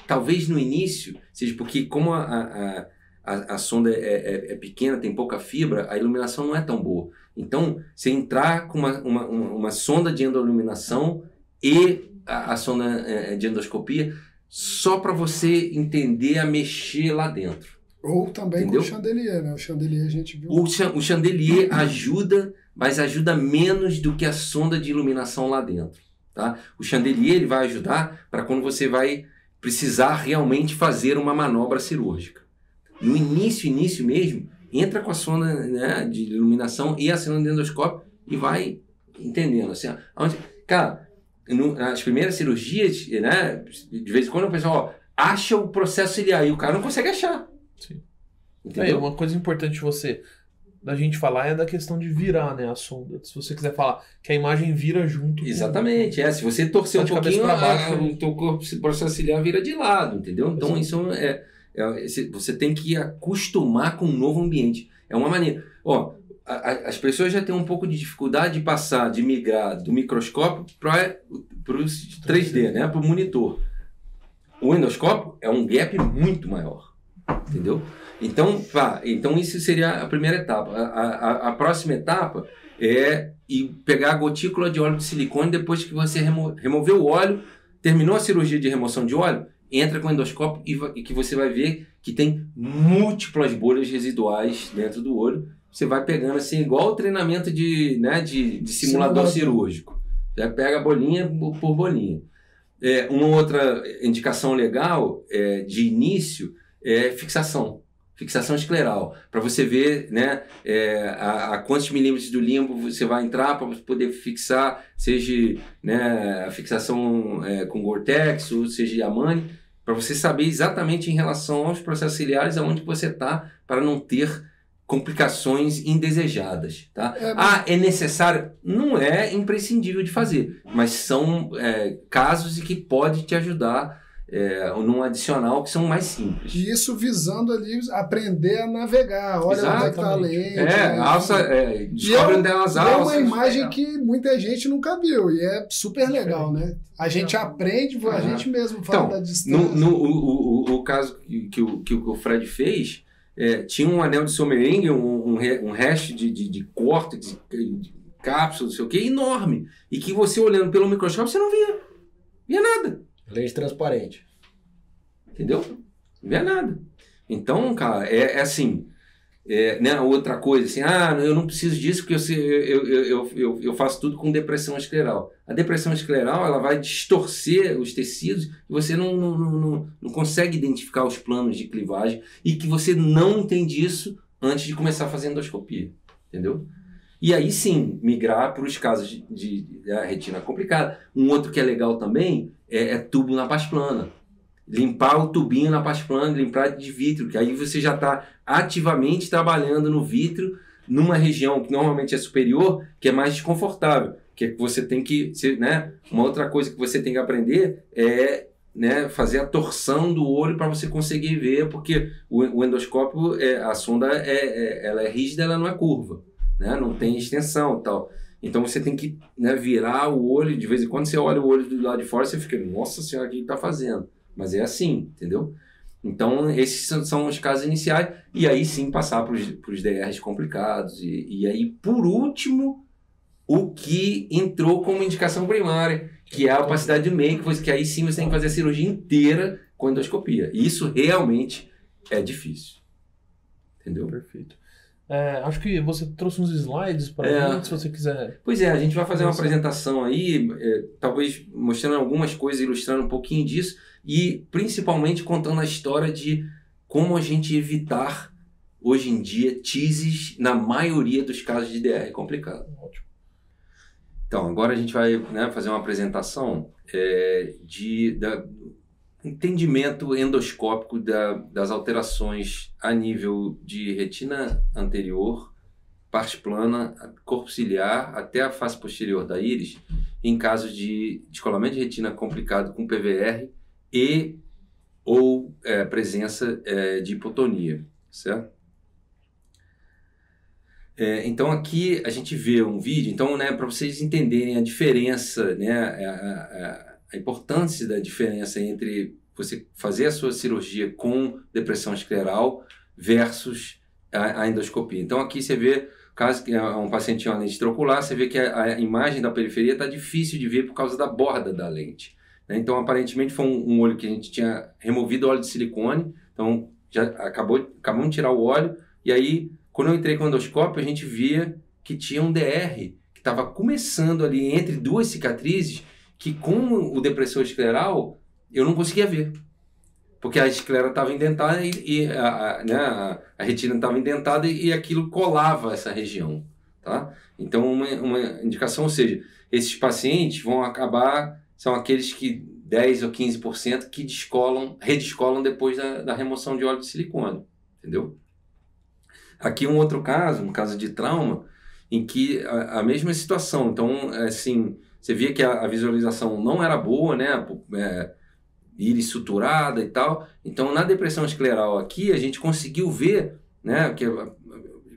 Talvez no início, seja porque como a sonda é pequena, tem pouca fibra, a iluminação não é tão boa. Então, você entrar com uma sonda de endoluminação e a sonda de endoscopia só para você entender a mexer lá dentro. Ou também entendeu? Com o chandelier, né? O chandelier a gente viu. O chandelier ajuda, mas ajuda menos do que a sonda de iluminação lá dentro. Tá? O chandelier ele vai ajudar para quando você vai precisar realmente fazer uma manobra cirúrgica. No início mesmo, entra com a sonda, né, de iluminação e a sonda de endoscópio e vai entendendo. Assim, cara, nas primeiras cirurgias, né, de vez em quando o pessoal acha o processo ciliar e o cara não consegue achar. Sim. Entendeu? Uma coisa importante da gente falar é da questão de virar, né, a sonda. Se você quiser falar que a imagem vira junto. Exatamente, se você torcer um pouquinho, o teu corpo, o processo ciliar vira de lado, entendeu? Então isso você tem que acostumar com um novo ambiente. É uma maneira. As pessoas já têm um pouco de dificuldade de migrar do microscópio para o 3D, né, para o monitor. O endoscópio é um gap muito maior, entendeu? Então isso seria a primeira etapa. A próxima etapa é pegar a gotícula de óleo de silicone depois que você removeu o óleo, terminou a cirurgia de remoção de óleo, entra com o endoscópio e que você vai ver que tem múltiplas bolhas residuais dentro do olho. Você vai pegando assim, igual o treinamento de simulador cirúrgico. Já pega bolinha por bolinha. Uma outra indicação legal de início é fixação escleral, para você ver, né, a quantos milímetros do limbo você vai entrar para poder fixar, seja, né, a fixação com Gore-Tex ou seja Yamane, para você saber exatamente em relação aos processos ciliares aonde você está, para não ter complicações indesejadas, tá? É necessário? Não é imprescindível de fazer, mas são casos em que pode te ajudar num adicional que são mais simples. E isso visando ali aprender a navegar. Olha onde é que tá a lente. Descobre onde é as alças. É uma imagem que muita gente nunca viu e é super legal, né? A gente aprende, a gente mesmo fala da distância. O caso que o Fred fez, tinha um anel de Sommeringhe, um resto de córtex, de cápsula, não sei o que, enorme. E que você olhando pelo microscópio, você não via nada. Lente transparente. Entendeu? Não via nada. Então, cara, assim, né, outra coisa, assim, eu não preciso disso porque eu faço tudo com depressão escleral. A depressão escleral, ela vai distorcer os tecidos e você não consegue identificar os planos de clivagem e que você não entende isso antes de começar a fazer endoscopia, entendeu? E aí sim, migrar para os casos de retina complicada. Um outro que é legal também é tubo na parte plana. Limpar o tubinho na parte plana, limpar de vítreo, que aí você já está ativamente trabalhando no vítreo, numa região que normalmente é superior, que é mais desconfortável. Que você tem que, né? Uma outra coisa que você tem que aprender é, né, fazer a torção do olho para você conseguir ver, porque o endoscópio, a sonda ela é rígida, ela não é curva, né? Não tem extensão e tal. Então você tem que, né, virar o olho, de vez em quando você olha o olho do lado de fora, você fica, nossa senhora, o que ele está fazendo? Mas é assim, entendeu? Então esses são os casos iniciais, e aí sim passar para os DRs complicados, e aí por último, o que entrou como indicação primária, que é a opacidade do meio, que aí sim você tem que fazer a cirurgia inteira com endoscopia. E isso realmente é difícil. Entendeu? Perfeito. Acho que você trouxe uns slides para mim, se você quiser. Pois a gente vai fazer uma apresentação aí, talvez mostrando algumas coisas, ilustrando um pouquinho disso, e principalmente contando a história de como a gente evitar, hoje em dia, teases na maioria dos casos de DR complicado. Ótimo. Então, agora a gente vai, né, fazer uma apresentação do entendimento endoscópico das alterações a nível de retina anterior, parte plana, corpo ciliar, até a face posterior da íris, em casos de descolamento de retina complicado com PVR ou presença de hipotonia, certo? Então aqui a gente vê um vídeo, então, né, para vocês entenderem a diferença, né, a importância da diferença entre você fazer a sua cirurgia com depressão escleral versus a endoscopia. Então aqui você vê, caso que é um paciente tinha uma lente intraocular, você vê que a imagem da periferia está difícil de ver por causa da borda da lente, né? Então aparentemente foi um olho que a gente tinha removido o óleo de silicone, então já acabamos de tirar o óleo, e aí quando eu entrei com o endoscópio, a gente via que tinha um DR que estava começando ali entre duas cicatrizes, que com o depressor escleral eu não conseguia ver. Porque a esclera estava indentada e a retina estava indentada e aquilo colava essa região. Tá? Então, uma indicação, ou seja, esses pacientes vão acabar, são aqueles que 10 ou 15% que redescolam depois da remoção de óleo de silicone. Entendeu? Aqui um outro caso, um caso de trauma, em que a mesma situação. Então, assim, você via que a visualização não era boa, né? Íris suturada e tal. Então, na depressão escleral aqui, a gente conseguiu ver, né? Que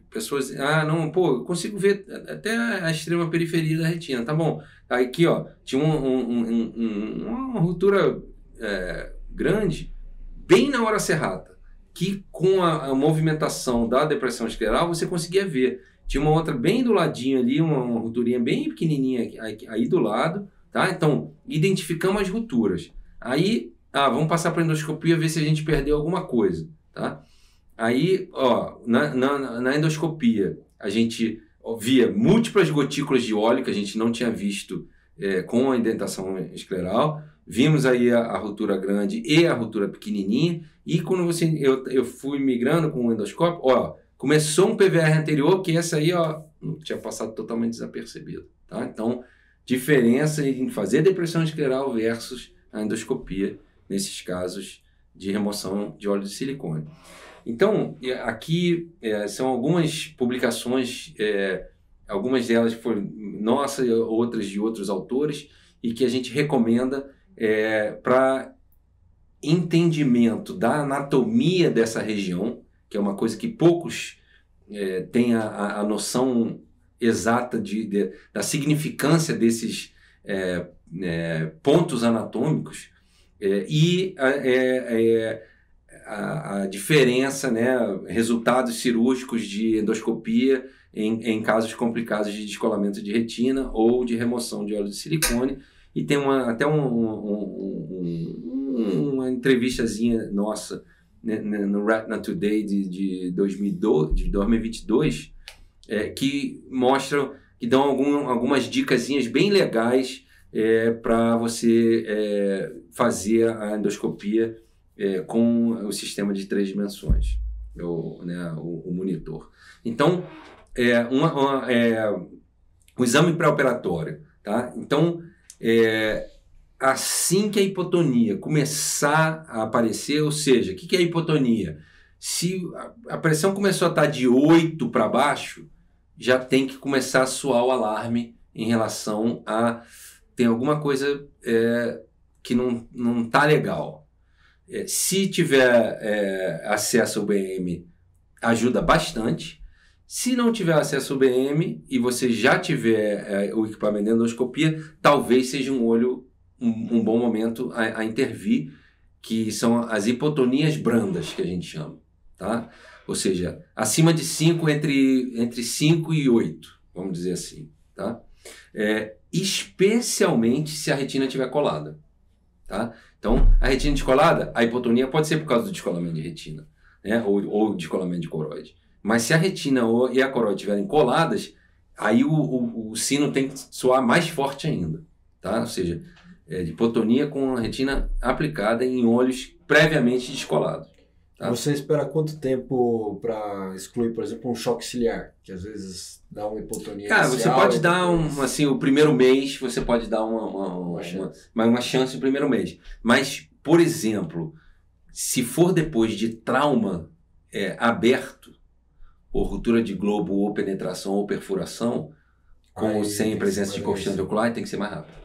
pessoas, não, pô, eu consigo ver até a extrema periferia da retina, tá bom. Aí aqui, ó, tinha uma ruptura grande, bem na hora serrata, que com a movimentação da depressão escleral você conseguia ver. Tinha uma outra bem do ladinho ali, uma rupturinha bem pequenininha aí do lado, tá? Então, identificamos as rupturas. Aí, vamos passar para a endoscopia, ver se a gente perdeu alguma coisa, tá? Aí, ó, na endoscopia, a gente via múltiplas gotículas de óleo que a gente não tinha visto com a indentação escleral. Vimos aí a ruptura grande e a ruptura pequenininha. E quando eu fui migrando com o endoscópio, ó, começou um PVR anterior que essa aí, ó, não tinha passado totalmente desapercebido, tá? Então, diferença em fazer depressão escleral versus a endoscopia nesses casos de remoção de óleo de silicone. Então, aqui são algumas publicações, algumas delas foram nossas, outras de outros autores, e que a gente recomenda para entendimento da anatomia dessa região, que é uma coisa que poucos têm a noção exata da significância desses pontos anatômicos, e a diferença, né, resultados cirúrgicos de endoscopia em casos complicados de descolamento de retina ou de remoção de óleo de silicone. E tem até uma entrevistazinha nossa, né, no Retina Today de 2022, que mostram, que dão algumas dicasinhas bem legais para você fazer a endoscopia com o sistema de 3 dimensões, o monitor. Então, o exame pré-operatório, tá? Então, assim que a hipotonia começar a aparecer, ou seja, o que é a hipotonia? Se a pressão começou a estar de 8 para baixo, já tem que começar a soar o alarme em relação a tem alguma coisa que não está legal. Se tiver acesso ao BM, ajuda bastante. Se não tiver acesso ao BM e você já tiver o equipamento de endoscopia, talvez seja um bom momento a intervir, que são as hipotonias brandas, que a gente chama, tá? Ou seja, acima de 5, entre 5 e 8, vamos dizer assim, tá? Especialmente se a retina estiver colada, tá? Então, a retina descolada, a hipotonia pode ser por causa do descolamento de retina, né? ou descolamento de coroide. Mas se a retina e a coroide estiverem coladas, aí o sino tem que soar mais forte ainda, tá? Ou seja, de hipotonia com a retina aplicada em olhos previamente descolados. Tá? Você espera quanto tempo para excluir, por exemplo, um choque ciliar, que às vezes dá uma hipotonia? Cara, você pode dar o primeiro mês, você pode dar uma chance no primeiro mês. Mas, por exemplo, se for depois de trauma aberto, ou ruptura de globo, ou penetração, ou perfuração, com ou sem presença de cortina ocular, tem que ser mais rápido.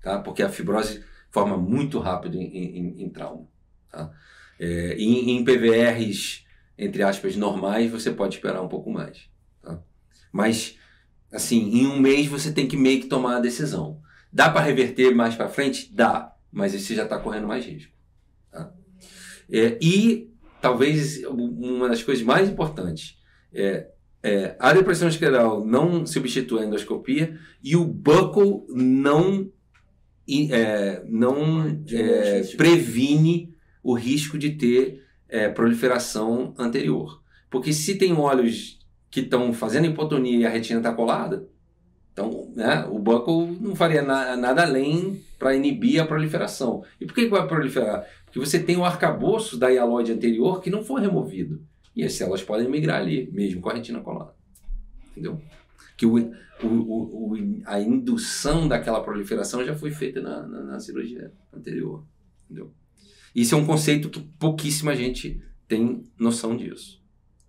Tá? Porque a fibrose forma muito rápido em trauma. Tá? Em PVRs, entre aspas, normais, você pode esperar um pouco mais. Tá? Mas, assim, em um mês você tem que meio que tomar a decisão. Dá para reverter mais para frente? Dá, mas você já está correndo mais risco. Tá? E talvez uma das coisas mais importantes a depressão escleral não substitui a endoscopia e o buccal não previne o risco de ter proliferação anterior. Porque se tem olhos que estão fazendo hipotonia e a retina está colada, então, né, o buccal não faria nada além para inibir a proliferação. E por que vai proliferar? Porque você tem o arcabouço da hialoide anterior que não foi removido. E as células podem migrar ali, mesmo com a retina colada. Entendeu? Que a indução daquela proliferação já foi feita na cirurgia anterior. Entendeu? Isso é um conceito que pouquíssima gente tem noção disso.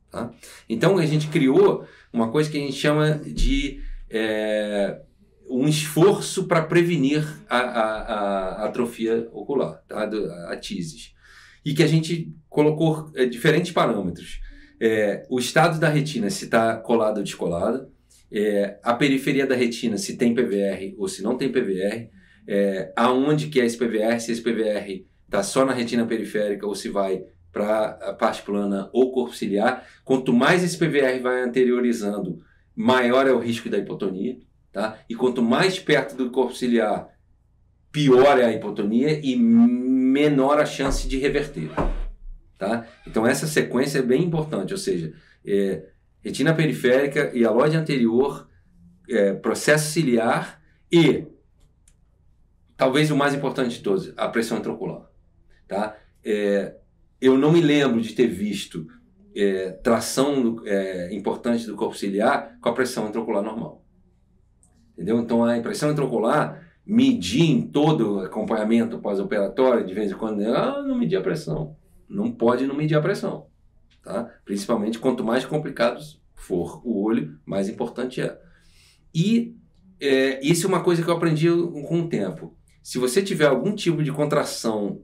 Tá? Tá? Então, a gente criou uma coisa que a gente chama de um esforço para prevenir a atrofia ocular, tá? A TISES. E que a gente colocou diferentes parâmetros. O estado da retina, se está colada ou descolada, a periferia da retina, se tem PVR ou se não tem PVR, aonde que é esse PVR, se esse PVR está só na retina periférica ou se vai para a parte plana ou corpo ciliar. Quanto mais esse PVR vai anteriorizando, maior é o risco da hipotonia, tá? E quanto mais perto do corpo ciliar, pior é a hipotonia e menor a chance de reverter, tá? Então essa sequência é bem importante, ou seja, retina periférica, hialóide anterior, processo ciliar e, talvez o mais importante de todos, a pressão intraocular, tá? Eu não me lembro de ter visto tração importante do corpo ciliar com a pressão intraocular normal. Entendeu? Então, a pressão intraocular, medir em todo o acompanhamento pós-operatório, de vez em quando, não medir a pressão. Não pode não medir a pressão. Tá? Principalmente, quanto mais complicado for o olho, mais importante é. E isso é uma coisa que eu aprendi com o tempo. Se você tiver algum tipo de contração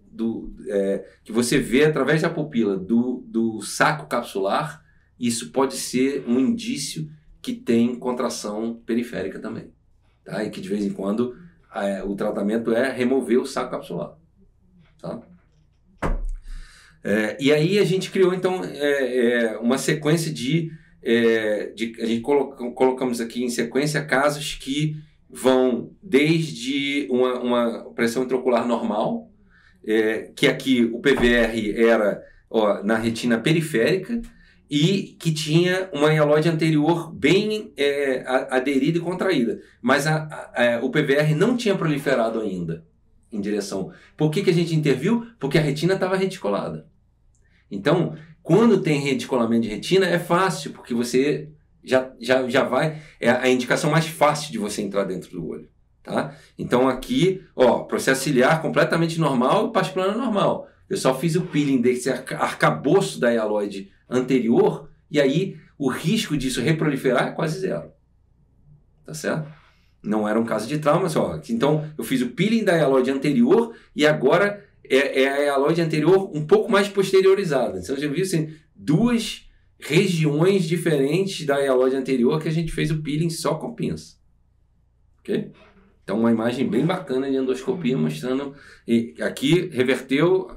que você vê através da pupila do saco capsular, isso pode ser um indício que tem contração periférica também. Tá? E que de vez em quando o tratamento é remover o saco capsular. Tá? E aí a gente criou então uma sequência a gente colocamos aqui em sequência casos que vão desde uma pressão intraocular normal, que aqui o PVR era na retina periférica e que tinha uma hialóide anterior bem aderida e contraída, mas o PVR não tinha proliferado ainda em direção. Por que a gente interviu? Porque a retina estava reticulada. Então, quando tem reticulamento de retina, é fácil, porque você já vai... É a indicação mais fácil de você entrar dentro do olho. Tá? Então, aqui, processo ciliar completamente normal e parte plana normal. Eu só fiz o peeling desse arcabouço da hialóide anterior e aí o risco disso reproliferar é quase zero. Tá certo? Não era um caso de trauma, então eu fiz o peeling da hialóide anterior e agora é a hialóide anterior um pouco mais posteriorizada. Então, você viu assim, duas regiões diferentes da hialóide anterior que a gente fez o peeling só com pinça. Ok? Então, uma imagem bem bacana de endoscopia mostrando... E aqui reverteu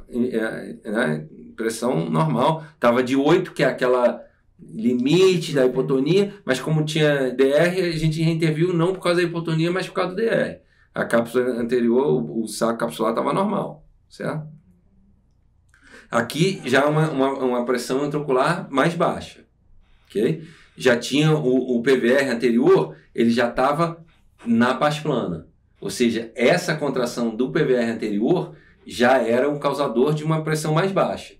pressão normal. Estava de 8, que é aquela limite da hipotonia, mas como tinha DR, a gente reinterviu não por causa da hipotonia, mas por causa do DR. A cápsula anterior, o saco capsular estava normal, certo? Aqui já uma pressão intraocular mais baixa, ok? Já tinha o PVR anterior, ele já estava na paz plana. Ou seja, essa contração do PVR anterior já era um causador de uma pressão mais baixa.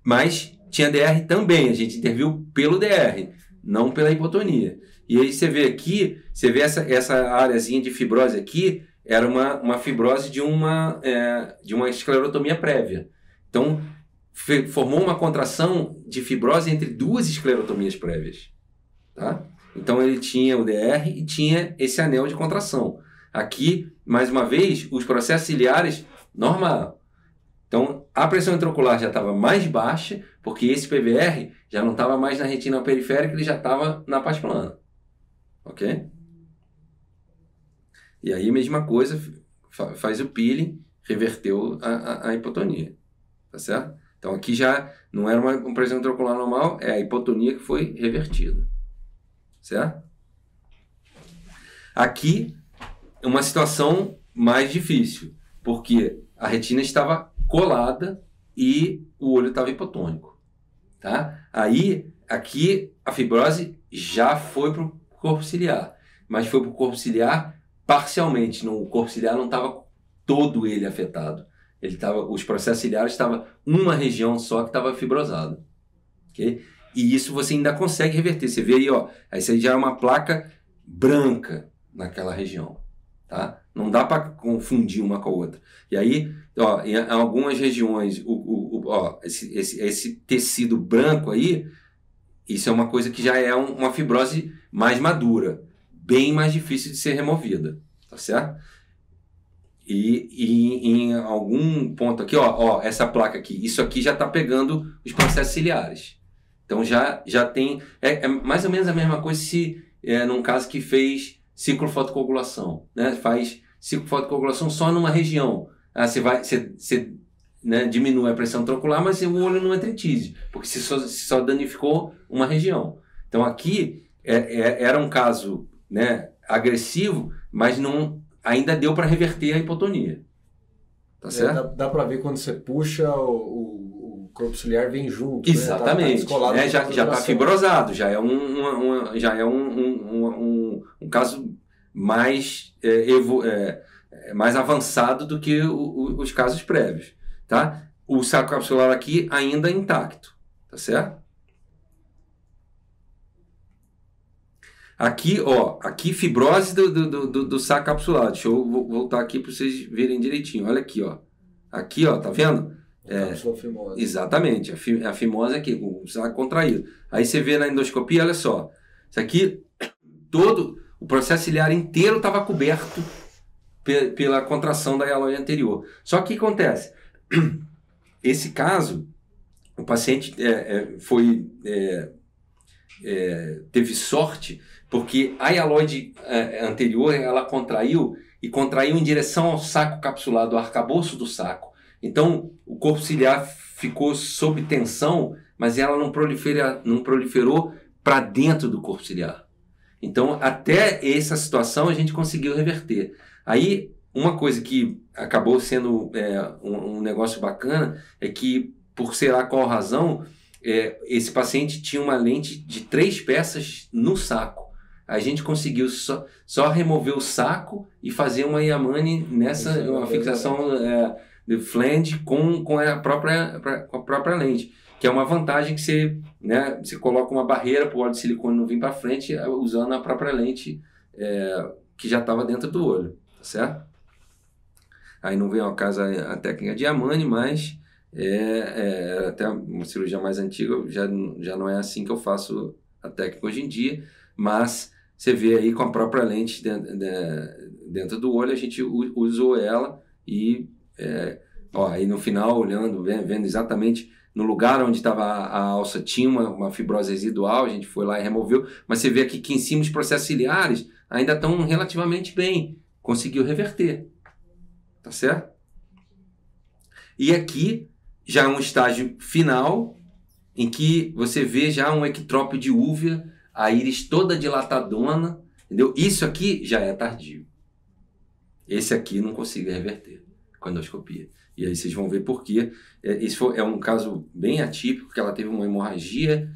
Mas tinha DR também, a gente interviu pelo DR, não pela hipotonia. E aí você vê aqui, você vê essa areazinha de fibrose aqui, era uma fibrose de uma esclerotomia prévia. Então, formou uma contração de fibrose entre duas esclerotomias prévias. Tá? Então, ele tinha o DR e tinha esse anel de contração. Aqui, mais uma vez, os processos ciliares normal. Então, a pressão intraocular já estava mais baixa, porque esse PVR já não estava mais na retina periférica, ele já estava na paz plana. Ok? E aí, mesma coisa, faz o peeling, reverteu a hipotonia. Tá certo? Então, aqui já não era uma pressão intraocular normal, é a hipotonia que foi revertida. Certo? Aqui, uma situação mais difícil, porque a retina estava colada e o olho estava hipotônico. Tá? Aí, aqui, a fibrose já foi para o corpo ciliar, mas foi para o corpo ciliar parcialmente. O corpo ciliar não estava todo ele afetado. Os processos ciliares estavam uma região só que estava fibrosada. Okay? E isso você ainda consegue reverter. Você vê aí, aí você já é uma placa branca naquela região. Tá? Não dá para confundir uma com a outra. E aí, em algumas regiões, esse tecido branco aí isso é uma coisa que já é uma fibrose mais madura, bem mais difícil de ser removida, tá certo? E em algum ponto aqui, ó, essa placa aqui, isso aqui já está pegando os processos ciliares. Então já tem, é mais ou menos a mesma coisa se num caso que fez ciclofotocoagulação, né? Faz ciclofotocoagulação só numa região. Você né, diminui a pressão troncular, mas o olho não entra em tise, porque se só danificou uma região. Então aqui era um caso, né, agressivo, mas ainda deu para reverter a hipotonia. Tá certo? Dá para ver quando você puxa, o corpo ciliar vem junto. Exatamente. Né? Já está fibrosado, já é um caso mais, mais avançado do que os casos prévios. Tá? O saco capsular aqui ainda intacto. Tá certo? Aqui, aqui fibrose do saco capsular. Deixa eu voltar aqui para vocês verem direitinho. Olha aqui, ó. Aqui, ó, tá vendo? Cápsula fimosa. Exatamente, a fimose aqui, com o saco contraído. Aí você vê na endoscopia, olha só. Isso aqui, todo o processo ciliar inteiro estava coberto pela contração da hialoide anterior. Só que o que acontece? Esse caso, o paciente teve sorte, porque a hialoide anterior, ela contraiu em direção ao saco capsular, do arcabouço do saco. Então, o corpo ciliar ficou sob tensão, mas ela não proliferou para dentro do corpo ciliar. Então, até essa situação a gente conseguiu reverter. Aí, uma coisa que acabou sendo um negócio bacana é que, por sei lá qual razão, esse paciente tinha uma lente de 3 peças no saco. A gente conseguiu só remover o saco e fazer uma Yamane uma fixação de flange com a própria lente, que é uma vantagem que você coloca uma barreira para o óleo de silicone não vir para frente usando a própria lente que já estava dentro do olho, tá certo? Aí não vem ao caso a técnica de Yamane, mas até uma cirurgia mais antiga já não é assim que eu faço a técnica hoje em dia, mas você vê aí com a própria lente dentro do olho, a gente usou ela e aí no final, olhando, vendo exatamente no lugar onde estava a alça, tinha uma fibrose residual, a gente foi lá e removeu, mas você vê aqui que em cima os processos ciliares ainda estão relativamente bem, conseguiu reverter, tá certo? E aqui já é um estágio final em que você vê já um ectrópio de úvea, a íris toda dilatadona, entendeu? Isso aqui já é tardio. Esse aqui não consigo reverter com a endoscopia. E aí vocês vão ver por quê. Esse é um caso bem atípico, que ela teve uma hemorragia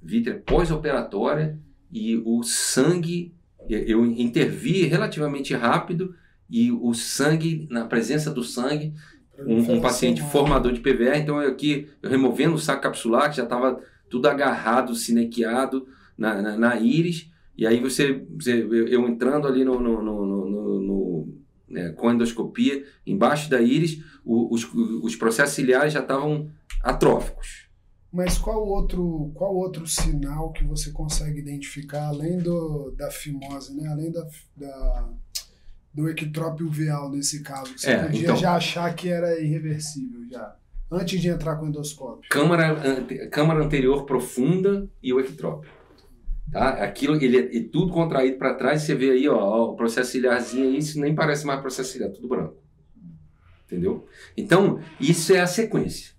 vítrea pós-operatória e o sangue, eu intervi relativamente rápido e o sangue, na presença do sangue, um paciente formador de PVR, então eu removendo o saco capsular, que já estava tudo agarrado, sinequiado na íris, e aí eu entrando ali com a endoscopia, embaixo da íris, os processos ciliares já estavam atróficos. Mas qual outro sinal que você consegue identificar, além da fimose, né? Além do ectrópio uveal nesse caso? Você podia já achar que era irreversível já, antes de entrar com o endoscópio. Câmara anterior profunda e o ectrópio. Tá? Aquilo, ele é tudo contraído para trás, você vê aí, o processo ciliarzinho aí, isso nem parece mais processo ciliar, tudo branco. Entendeu? Então, isso é a sequência.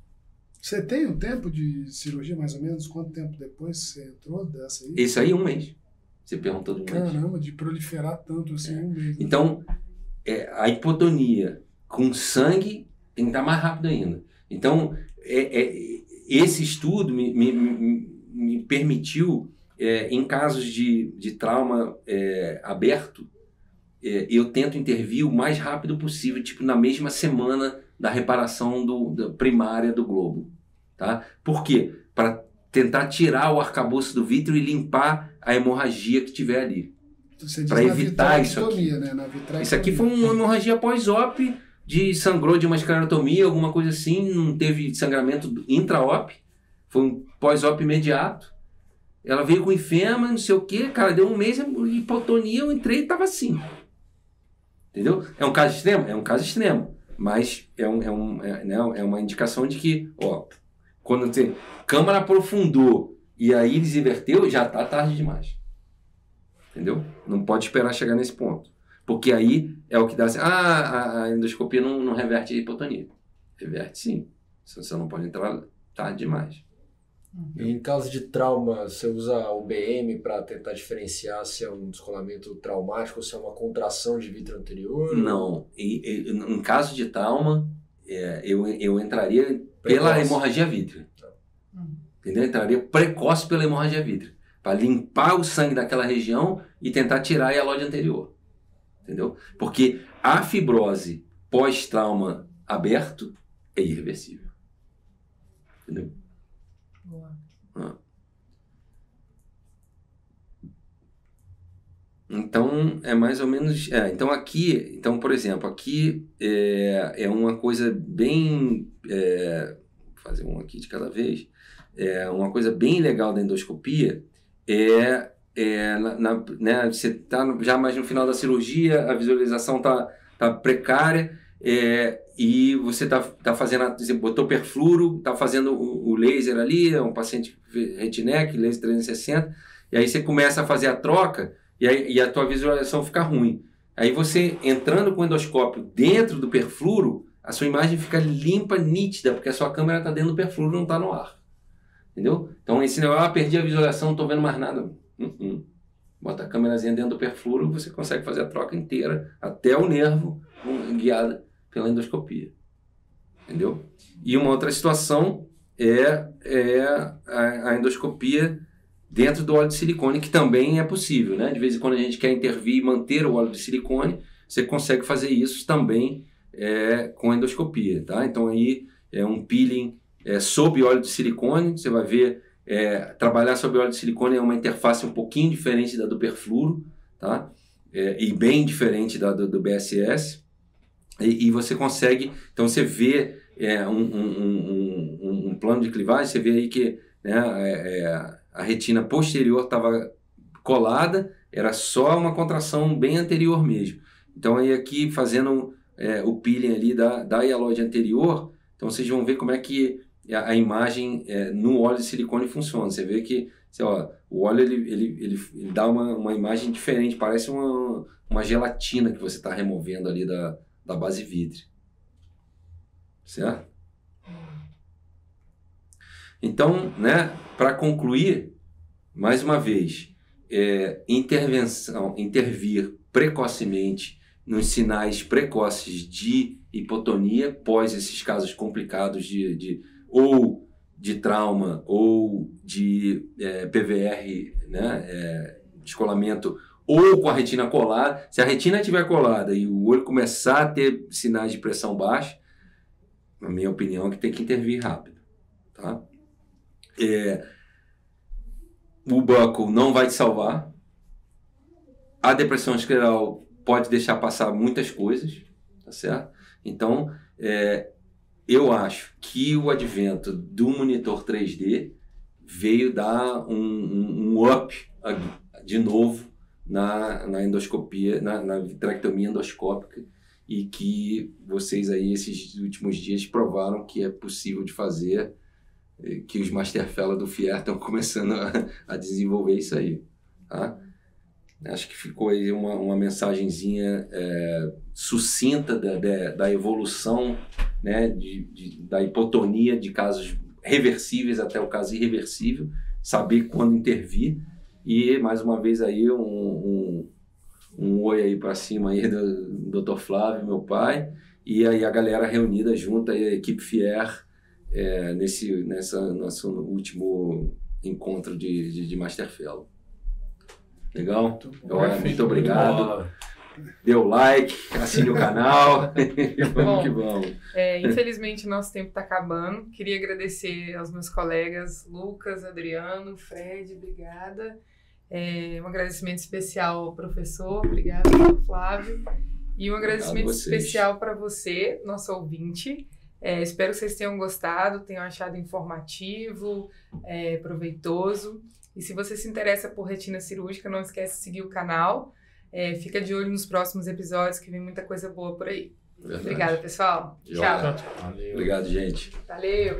Você tem um tempo de cirurgia, mais ou menos? Quanto tempo depois você entrou dessa aí? Isso aí, 1 mês. Você perguntou do mês. Caramba, de proliferar tanto assim, 1 mês. Né? Então, a hipotonia com sangue tem que estar mais rápido ainda. Então, esse estudo me permitiu, em casos de trauma aberto, eu tento intervir o mais rápido possível, tipo na mesma semana da reparação da primária do globo. Tá? Por quê? Para tentar tirar o arcabouço do vítreo e limpar a hemorragia que tiver ali. Para evitar isso aqui. Né? Isso aqui foi uma hemorragia pós-op, sangrou de uma esclerotomia, alguma coisa assim, não teve sangramento intra-op, foi um pós-op imediato. Ela veio com enfema, não sei o quê, cara, deu um mês, hipotonia, eu entrei e tava assim. Entendeu? É um caso extremo? É um caso extremo. Mas é uma indicação de que, ó, quando tem câmara aprofundou e aí desinverteu, já tá tarde demais. Entendeu? Não pode esperar chegar nesse ponto. Porque aí é o que dá assim, a endoscopia não reverte a hipotonia. Reverte sim. Você não pode entrar tarde demais. E em caso de trauma, você usa o BM para tentar diferenciar se é um descolamento traumático ou se é uma contração de vítreo anterior? Não. Em caso de trauma, eu entraria pela hemorragia vítrea. Entendeu? Entraria precoce pela hemorragia vítrea. Para limpar o sangue daquela região e tentar tirar a hialose anterior. Entendeu? Porque a fibrose pós-trauma aberto é irreversível. Entendeu? Boa. Então, é mais ou menos... Então, por exemplo, aqui é uma coisa bem... vou fazer um aqui de cada vez. Uma coisa bem legal da endoscopia né, você está já mais no final da cirurgia, a visualização tá precária, e você tá fazendo, você botou perfluoro, tá fazendo o laser ali, é um paciente retinec, laser 360, e aí você começa a fazer a troca, e a tua visualização fica ruim. Aí você, entrando com o endoscópio dentro do perfluoro, a sua imagem fica limpa, nítida, porque a sua câmera está dentro do perfluoro, não está no ar. Entendeu? Então esse negócio, perdi a visualização, não estou vendo mais nada. Bota a câmerazinha dentro do perfluoro, você consegue fazer a troca inteira, até o nervo, guiada pela endoscopia. Entendeu? E uma outra situação é a endoscopia dentro do óleo de silicone, que também é possível, né? De vez em quando a gente quer intervir e manter o óleo de silicone, você consegue fazer isso também com endoscopia, tá? Então aí é um peeling sob óleo de silicone, você vai ver, trabalhar sob óleo de silicone é uma interface um pouquinho diferente da do perfluoro, tá? E bem diferente da do BSS, e você consegue, então você vê um plano de clivagem, você vê aí que, né, a retina posterior estava colada, era só uma contração bem anterior mesmo. Então aí aqui fazendo o peeling ali da hialose anterior, então vocês vão ver como é que a imagem no óleo de silicone funciona. Você vê que o óleo ele dá uma imagem diferente, parece uma gelatina que você está removendo ali da base vítrea. Certo? Então, né, para concluir, mais uma vez, intervir precocemente nos sinais precoces de hipotonia, pós esses casos complicados ou de trauma ou de PVR, né, descolamento, ou com a retina colada. Se a retina estiver colada e o olho começar a ter sinais de pressão baixa, na minha opinião, é que tem que intervir rápido. Tá? O buckle não vai te salvar. A depressão escleral pode deixar passar muitas coisas, tá certo? Então, eu acho que o advento do monitor 3D veio dar um up de novo na endoscopia, na vitrectomia endoscópica, e que vocês aí esses últimos dias provaram que é possível de fazer, que os Master Fellows do FIER estão começando a desenvolver isso aí, tá? Acho que ficou aí uma mensagenzinha sucinta da evolução, né, da hipotonia de casos reversíveis até o caso irreversível, saber quando intervir. E mais uma vez aí um oi aí para cima aí do Dr. Flávio, meu pai, e aí a galera reunida junto, aí a equipe FIER, nosso último encontro de Master Fellow. Legal? Muito obrigado. Dê o like, assine o canal. Vamos que vamos. Infelizmente, nosso tempo está acabando. Queria agradecer aos meus colegas Lucas, Adriano, Fred, obrigada. Um agradecimento especial ao professor, obrigada, Flávio. E um agradecimento especial para você, nosso ouvinte. Espero que vocês tenham gostado, tenham achado informativo, proveitoso. E se você se interessa por retina cirúrgica, não esquece de seguir o canal. Fica de olho nos próximos episódios, que vem muita coisa boa por aí. Verdade. Obrigada, pessoal. Joia. Tchau. Valeu. Obrigado, gente. Valeu.